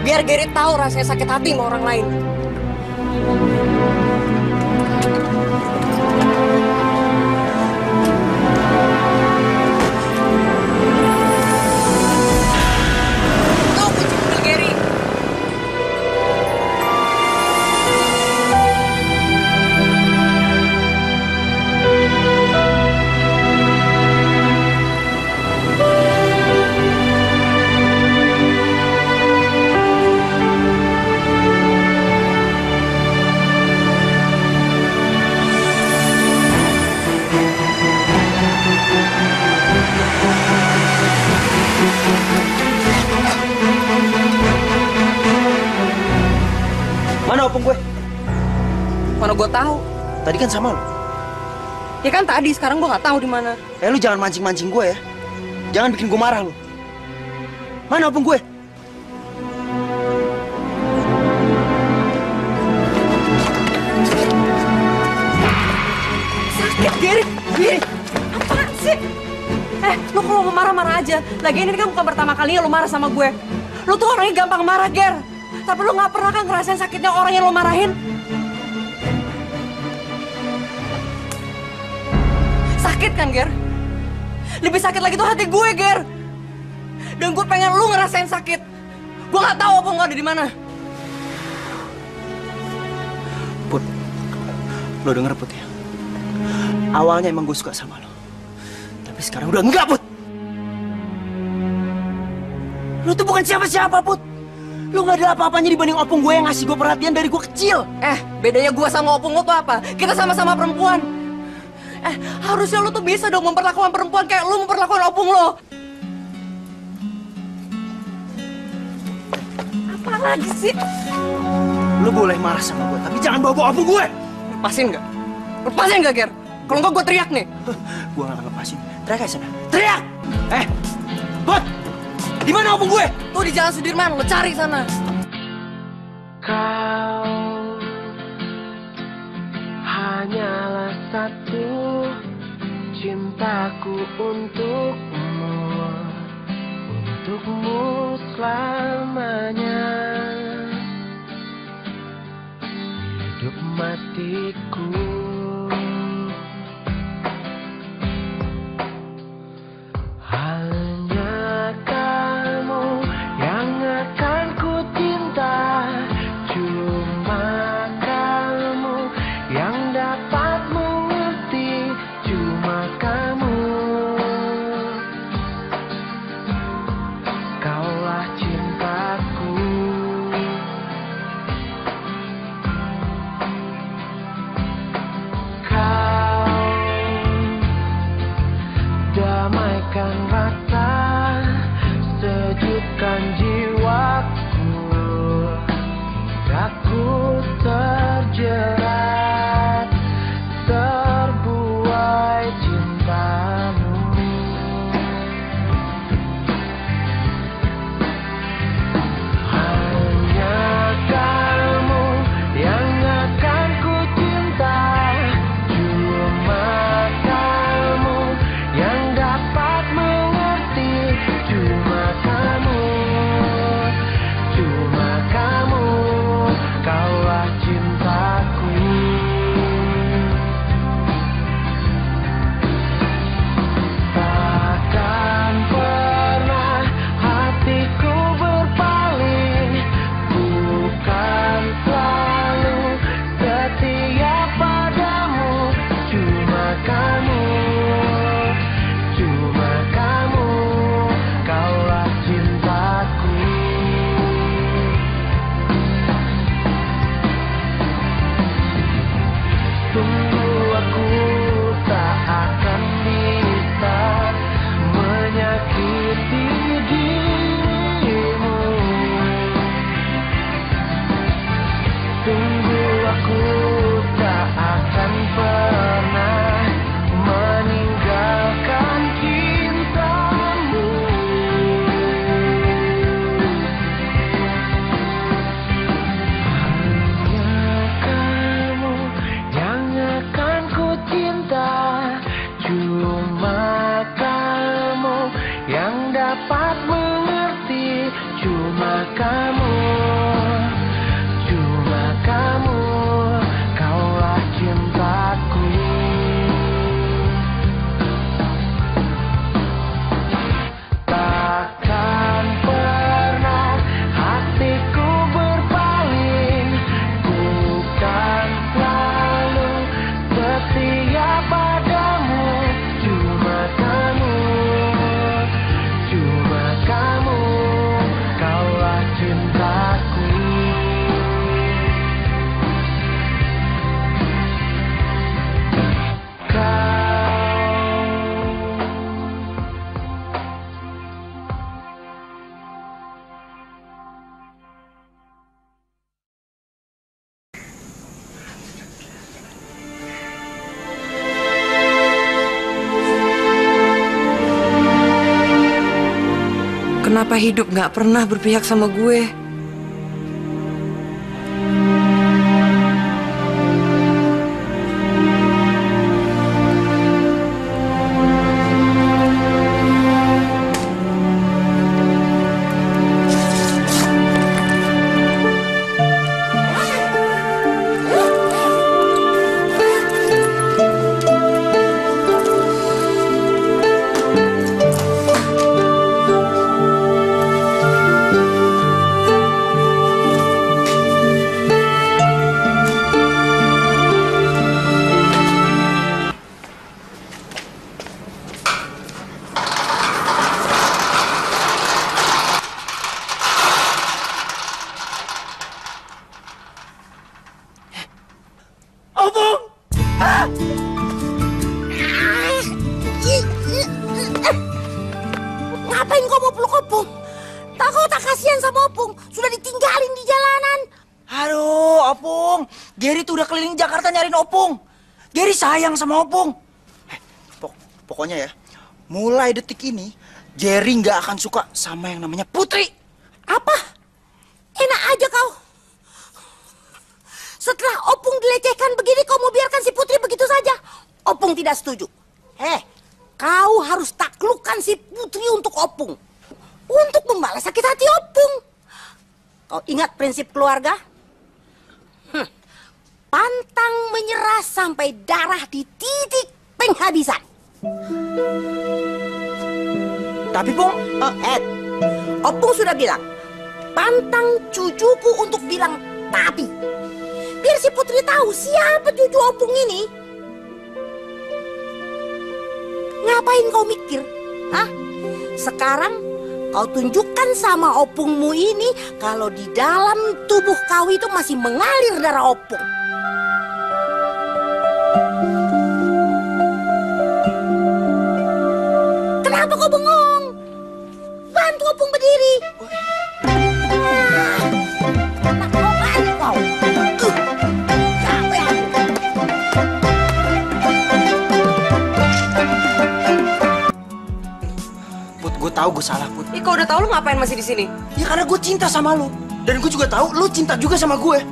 Biar Gary tahu rasanya sakit hati sama orang lain. Tuh kunci mobil Gary. Mana Opung gue? Mana gue tahu? Tadi kan sama lo. Ya kan tadi, sekarang gue nggak tahu di mana. Lu jangan mancing-mancing gue ya. Jangan bikin gue marah lo. Mana Opung gue? Sakit, Gary. Gary, apaan sih? Lu kalau mau marah-marah aja. Lagian ini kan bukan pertama kalinya lu marah sama gue. Lu tuh orangnya gampang marah, Ger. Tapi lu nggak pernah kan ngerasain sakitnya orang yang lu marahin? Sakit kan, Ger? Lebih sakit lagi tuh hati gue, Ger. Dan gue pengen lu ngerasain sakit. Gue nggak tahu apa nggak ada di mana. Put, lo denger Put ya. Awalnya emang gue suka sama lo, tapi sekarang udah enggak Put. Lo tuh bukan siapa-siapa Put. Lo gak ada apa-apanya dibanding opung gue yang ngasih gue perhatian dari gue kecil. Bedanya gue sama opung lo tuh apa? Kita sama-sama perempuan. Harusnya lo tuh bisa dong memperlakukan perempuan kayak lo memperlakukan opung lo. Apa lagi sih? Lo boleh marah sama gue, tapi jangan bawa-bawa opung gue. Lepasin nggak? Lepasin nggak, Ger? Kalau nggak gue teriak nih. Gue gak akan lepasin. Teriak aja sana. Teriak! Put! Di mana opung gue? Tuh di Jalan Sudirman, lo cari sana. Kau hanyalah satu cintaku untukmu selamanya. Hidup matiku hanya kamu yang akan ku cinta. Cuma kamu yang dapat mengerti. Cuma kamu, kaulah cintaku. Kau damaikan rasa, sejukkan jiwaku. Aku terjerat terbuai cintamu. Hanya kamu yang akan ku cinta. Cuma kamu yang dapat mengerti. Cuma kamu, kaulah cintaku. Takkan pernah hatiku berpaling, bukan selalu setia padamu. Cuma kamu, kaulah cintaku. Tunggu, aku tak akan bisa menyakiti dirimu. Tunggu, aku tak akan pernah meninggalkan cintamu. Cuma kamu yang dapat mengerti. Cuma kamu, kaulah cintaku. Takkan pernah hatiku berpaling, bukan selalu setia padamu. Cuma kamu, kaulah cintaku. Kenapa hidup nggak pernah berpihak sama gue? Opung? Ngapain kau mau peluk Opung? Tak kau tak kasihan sama Opung? Sudah ditinggalin di jalanan. Aduh, Opung. Gary tuh udah keliling Jakarta nyariin Opung. Gary sayang sama Opung. Pokoknya ya, mulai detik ini, Gary nggak akan suka sama yang namanya Putri. Apa? Enak aja kau. Setelah Opung dilecehkan begini, kau mau biarkan si Putri begitu saja? Opung tidak setuju. Kau harus taklukkan si Putri untuk Opung. Untuk membalas sakit hati Opung. Kau ingat prinsip keluarga? Pantang menyerah sampai darah di titik penghabisan. Tapi, Pung, Opung sudah bilang, pantang cucuku untuk bilang tapi. Biar si Putri tahu siapa cucu Opung ini. Ngapain kau mikir? Hah? Sekarang kau tunjukkan sama Opungmu ini kalau di dalam tubuh kau itu masih mengalir darah Opung. Kenapa kau bengong? Bantu Opung berdiri. Anak kau balik kau. Capek aku. Put, gue tahu gue salah, Put. Ih, kau udah tahu lu ngapain masih di sini? Ya karena gue cinta sama lu. Dan gue juga tahu lu cinta juga sama gue.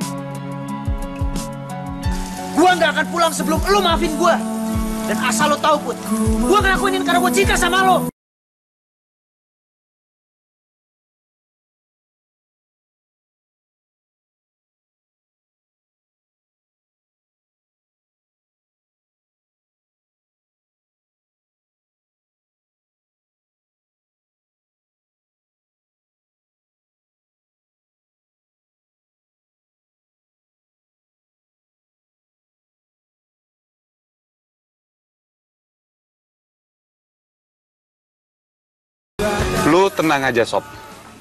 Gue nggak akan pulang sebelum lu maafin gue. Dan asal lo tahu, Put, gue ngelakuin ini karena gue cinta sama lo. Lu tenang aja, Sob.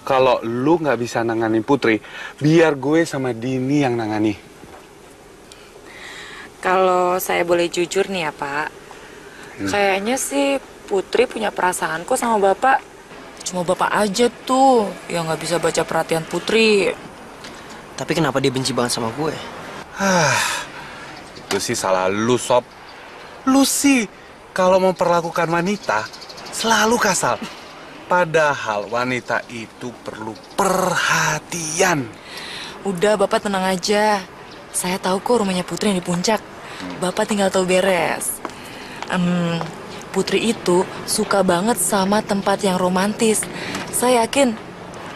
Kalau lu nggak bisa nanganin Putri, biar gue sama Dini yang nangani. Kalau saya boleh jujur nih ya, Pak. Kayaknya sih Putri punya perasaan kok sama Bapak. Cuma Bapak aja tuh yang nggak bisa baca perhatian Putri. Tapi kenapa dia benci banget sama gue? Itu sih salah lu, Sob. Lu sih kalau memperlakukan wanita selalu kasar. Padahal wanita itu perlu perhatian. Udah, Bapak tenang aja. Saya tahu kok rumahnya Putri yang di puncak. Bapak tinggal tahu beres. Putri itu suka banget sama tempat yang romantis. Saya yakin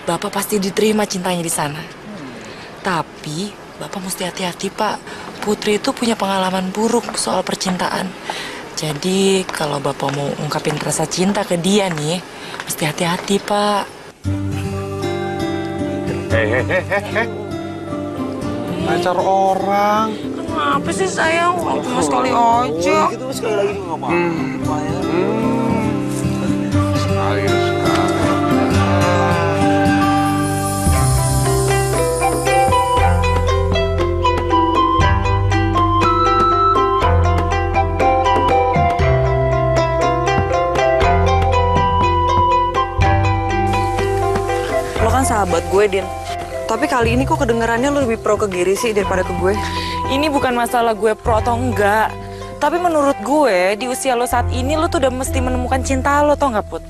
Bapak pasti diterima cintanya di sana. Tapi Bapak mesti hati-hati, Pak. Putri itu punya pengalaman buruk soal percintaan. Jadi kalau Bapak mau ungkapin rasa cinta ke dia nih, mesti hati-hati, Pak. Pacar orang. Kenapa sih sayang? Cuma sekali aja. Gitu sekali lagi juga nggak apa-apa. Sekali. Lo kan sahabat gue, Din. Tapi kali ini kok kedengarannya lo lebih pro ke Gary sih daripada ke gue. Ini bukan masalah gue pro atau enggak. Tapi menurut gue, di usia lo saat ini, lo tuh udah mesti menemukan cinta lo, tau nggak, Put?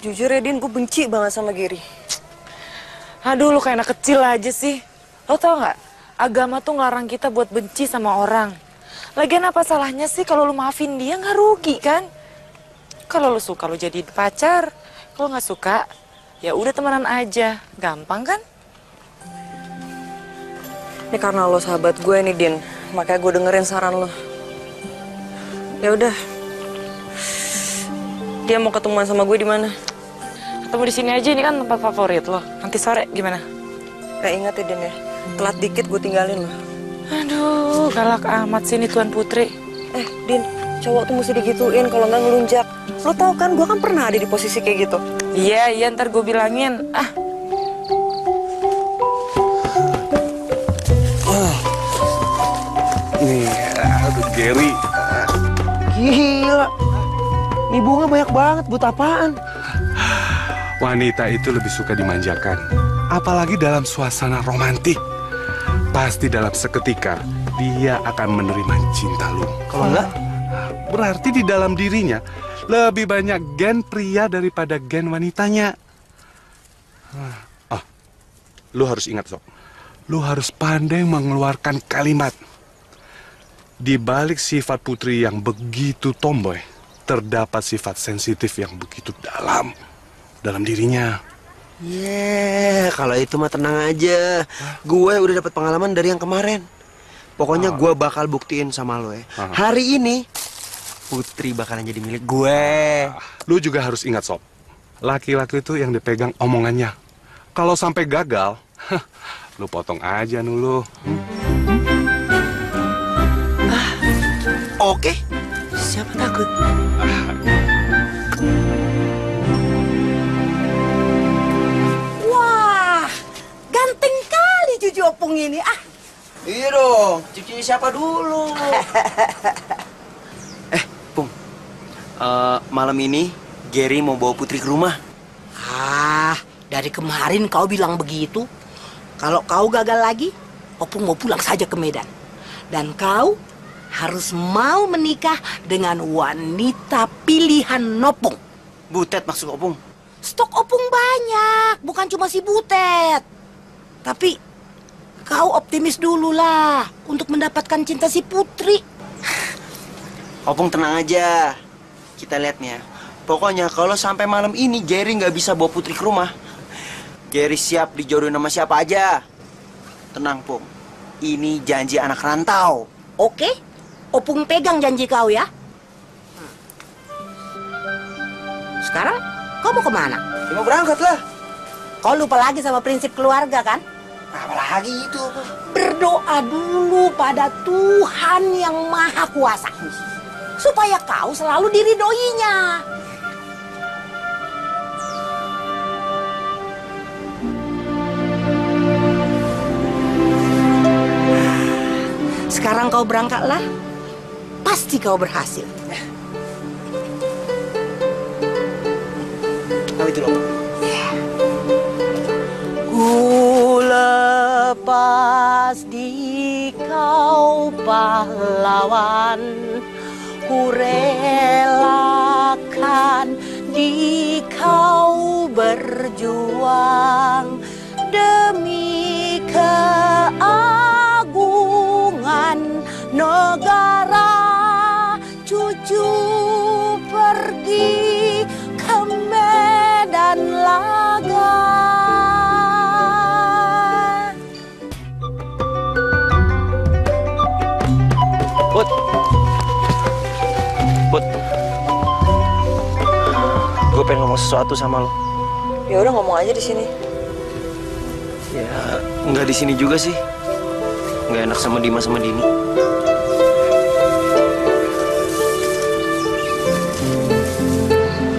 Jujur ya, Din, gue benci banget sama Gary. Aduh, lo kayak anak kecil aja sih. Lo tau nggak? Agama tuh ngelarang kita buat benci sama orang. Lagian apa salahnya sih kalau lo maafin dia, nggak rugi kan? Kalau lo suka, lo jadi pacar. Kalau nggak suka, ya udah temenan aja. Gampang kan? Ini karena lo sahabat gue nih, Din. Makanya gue dengerin saran lo. Ya udah. Dia mau ketemuan sama gue di mana? Ketemu di sini aja, ini kan tempat favorit lo. Nanti sore gimana? Ingat ya, Din ya. Telat dikit gue tinggalin lo. Aduh, galak amat sih ini Tuan Putri. Din, cowok tuh mesti digituin kalau nggak ngelunjak. Lo tau kan, gue kan pernah ada di posisi kayak gitu. Iya, ntar gue bilangin. Gary. Gila. Nih bunga banyak banget, buat apaan? Wanita itu lebih suka dimanjakan. Apalagi dalam suasana romantik. Pasti dalam seketika dia akan menerima cinta lu. Kalau enggak? Berarti di dalam dirinya lebih banyak gen pria daripada gen wanitanya. Lu harus ingat, Sok. Lu harus pandai mengeluarkan kalimat. Di balik sifat putri yang begitu tomboy, terdapat sifat sensitif yang begitu dalam dirinya. Kalau itu mah tenang aja. Gue udah dapat pengalaman dari yang kemarin. Pokoknya gue bakal buktiin sama lo ya. Hari ini Putri bakalan jadi milik gue. Lu juga harus ingat, Sob. Laki-laki itu yang dipegang omongannya. Kalau sampai gagal, lu potong aja lu. Oke. Siapa takut? Wah, ganteng kali cucu opung ini. Iya dong, cucunya siapa dulu? Pung. Malam ini Gary mau bawa Putri ke rumah. Dari kemarin kau bilang begitu. Kalau kau gagal lagi, opung mau pulang saja ke Medan. Dan kau harus mau menikah dengan wanita pilihan Nopung. Butet maksud opung? Stok opung banyak, bukan cuma si Butet. Tapi kau optimis dulu lah untuk mendapatkan cinta si Putri. Opung tenang aja. Kita lihat nih ya. Pokoknya kalau sampai malam ini Gary nggak bisa bawa Putri ke rumah, Gary siap dijodohin sama siapa aja. Tenang, Pung. Ini janji anak rantau. Oke, opung pegang janji kau ya. Sekarang kau mau kemana? Ya, mau berangkat lah. Kau lupa lagi sama prinsip keluarga kan? Apalagi itu? Berdoa dulu pada Tuhan yang Maha Kuasa, supaya kau selalu diridhoinya. Sekarang kau berangkatlah, pasti kau berhasil. Itu loh. Ku lepas di kau pahlawan, ku relakan di kau berjuang demi keagungan negara. Cucu pergi ke medan laga. Put, gue pengen ngomong sesuatu sama lo. Ya udah ngomong aja di sini. Ya, nggak di sini juga sih. Nggak enak sama Dimas sama Dini.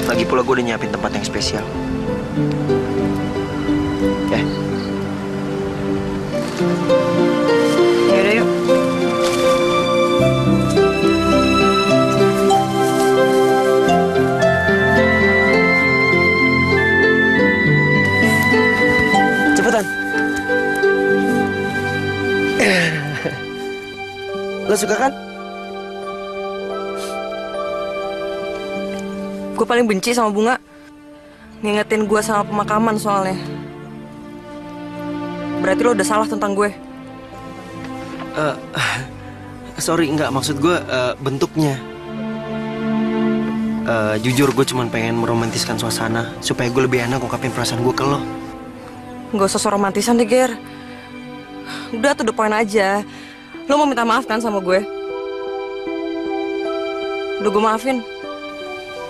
Lagi pula gue udah nyiapin tempat yang spesial. Yaudah yuk. Cepetan. Lo suka kan? Gue paling benci sama bunga. Ngingetin gue sama pemakaman soalnya. Berarti lo udah salah tentang gue. Sorry, nggak maksud gue bentuknya. Jujur gue cuma pengen meromantiskan suasana supaya gue lebih enak ungkapin perasaan gue ke lo. Gak usah romantisan deh, Ger. Udah to the point aja. Lo mau minta maaf kan sama gue? Udah gue maafin.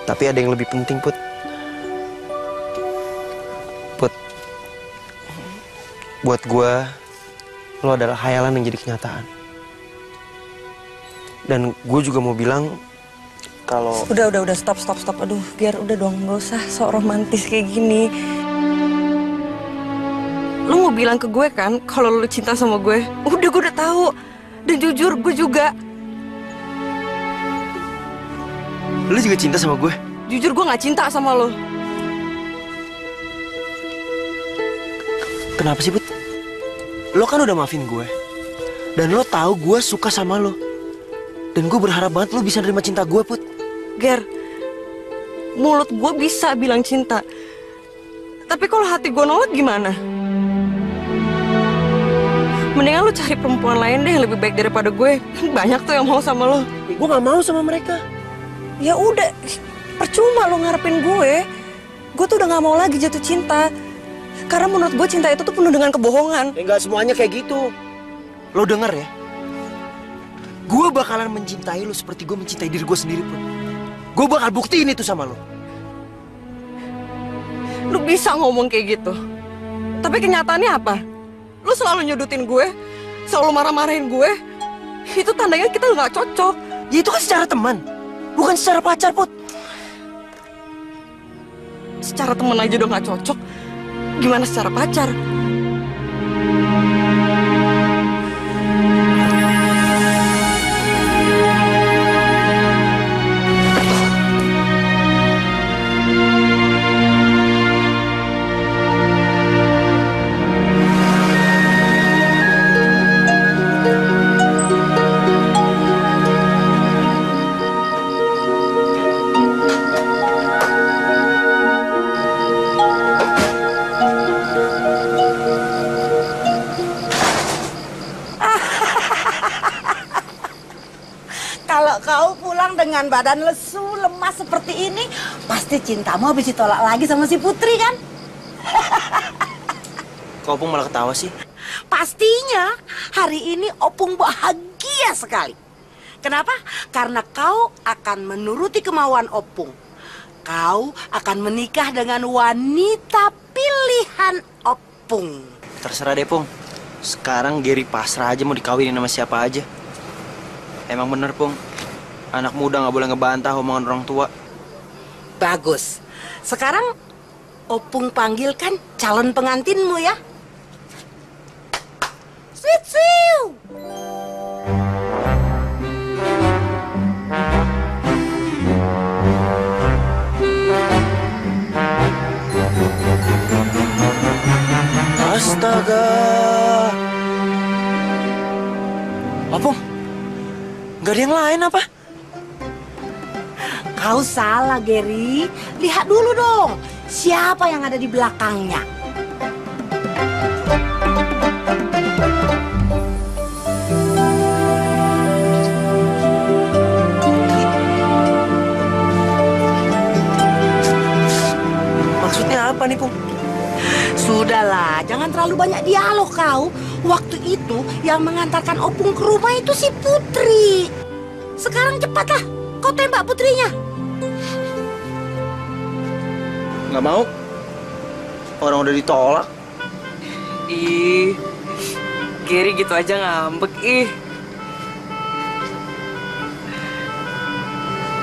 Tapi ada yang lebih penting, Put. Put, buat gue, lo adalah khayalan yang jadi kenyataan. Dan gue juga mau bilang kalau... Udah, stop. Aduh, Ger, udah dong, gak usah sok romantis kayak gini. Lo mau bilang ke gue kan kalau lo cinta sama gue? Udah, gue udah tahu. Dan jujur, gue juga. Lu juga cinta sama gue? Jujur gue nggak cinta sama lo. Kenapa sih, Put? Lo kan udah maafin gue. Dan lo tahu gue suka sama lo. Dan gue berharap banget lo bisa nerima cinta gue, Put. Ger, mulut gue bisa bilang cinta. Tapi kalau hati gue nolak gimana? Mendingan lu cari perempuan lain deh yang lebih baik daripada gue. Banyak tuh yang mau sama lo. Gue gak mau sama mereka. Ya udah, percuma lo ngarepin gue. Gue tuh udah gak mau lagi jatuh cinta. Karena menurut gue cinta itu tuh penuh dengan kebohongan. Ya gak semuanya kayak gitu. Lo denger ya. Gue bakalan mencintai lo seperti gue mencintai diri gue sendiri, Put. Gue bakal buktiin itu sama lo. Lu bisa ngomong kayak gitu. Tapi kenyataannya apa? Lu selalu nyudutin gue, selalu marah-marahin gue. Itu tandanya kita nggak cocok. Ya itu kan secara teman, bukan secara pacar, Put. Secara teman aja udah nggak cocok. Gimana secara pacar? Kalau kau pulang dengan badan lesu, lemas seperti ini, pasti cintamu habis ditolak lagi sama si Putri kan? Kok Opung malah ketawa sih? Pastinya hari ini Opung bahagia sekali. Kenapa? Karena kau akan menuruti kemauan Opung. Kau akan menikah dengan wanita pilihan Opung. Terserah deh, Pung. Sekarang Gary pasrah aja mau dikawinin sama siapa aja. Emang bener, Pung. Anak muda nggak boleh ngebantah omongan orang tua. Bagus. Sekarang Opung panggilkan calon pengantinmu ya. Siu. Astaga. Opung, nggak ada yang lain apa? Kau salah, Gary. Lihat dulu dong, siapa yang ada di belakangnya. Maksudnya apa nih, Pung? Sudahlah, jangan terlalu banyak dialog kau. Waktu itu yang mengantarkan Opung ke rumah itu si Putri. Sekarang cepatlah, kau tembak putrinya. Nggak mau. Orang udah ditolak. Ih, Gary gitu aja ngambek, ih.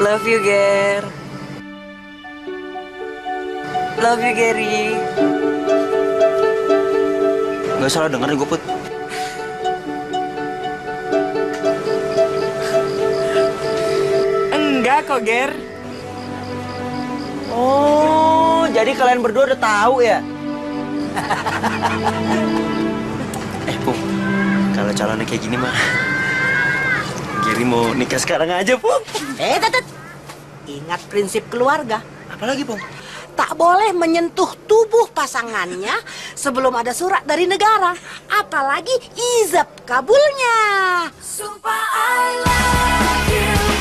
Love you, Ger. Love you, Gary. Nggak salah denger nih gue, Put. Enggak kok, Ger. Oh, jadi kalian berdua udah tahu ya? Pung, kalau calonnya kayak gini mah, Gary mau nikah sekarang aja, Pung. Tetet. Ingat prinsip keluarga. Apalagi, Pung? Tak boleh menyentuh tubuh pasangannya sebelum ada surat dari negara. Apalagi izab kabulnya. Sumpah I love you.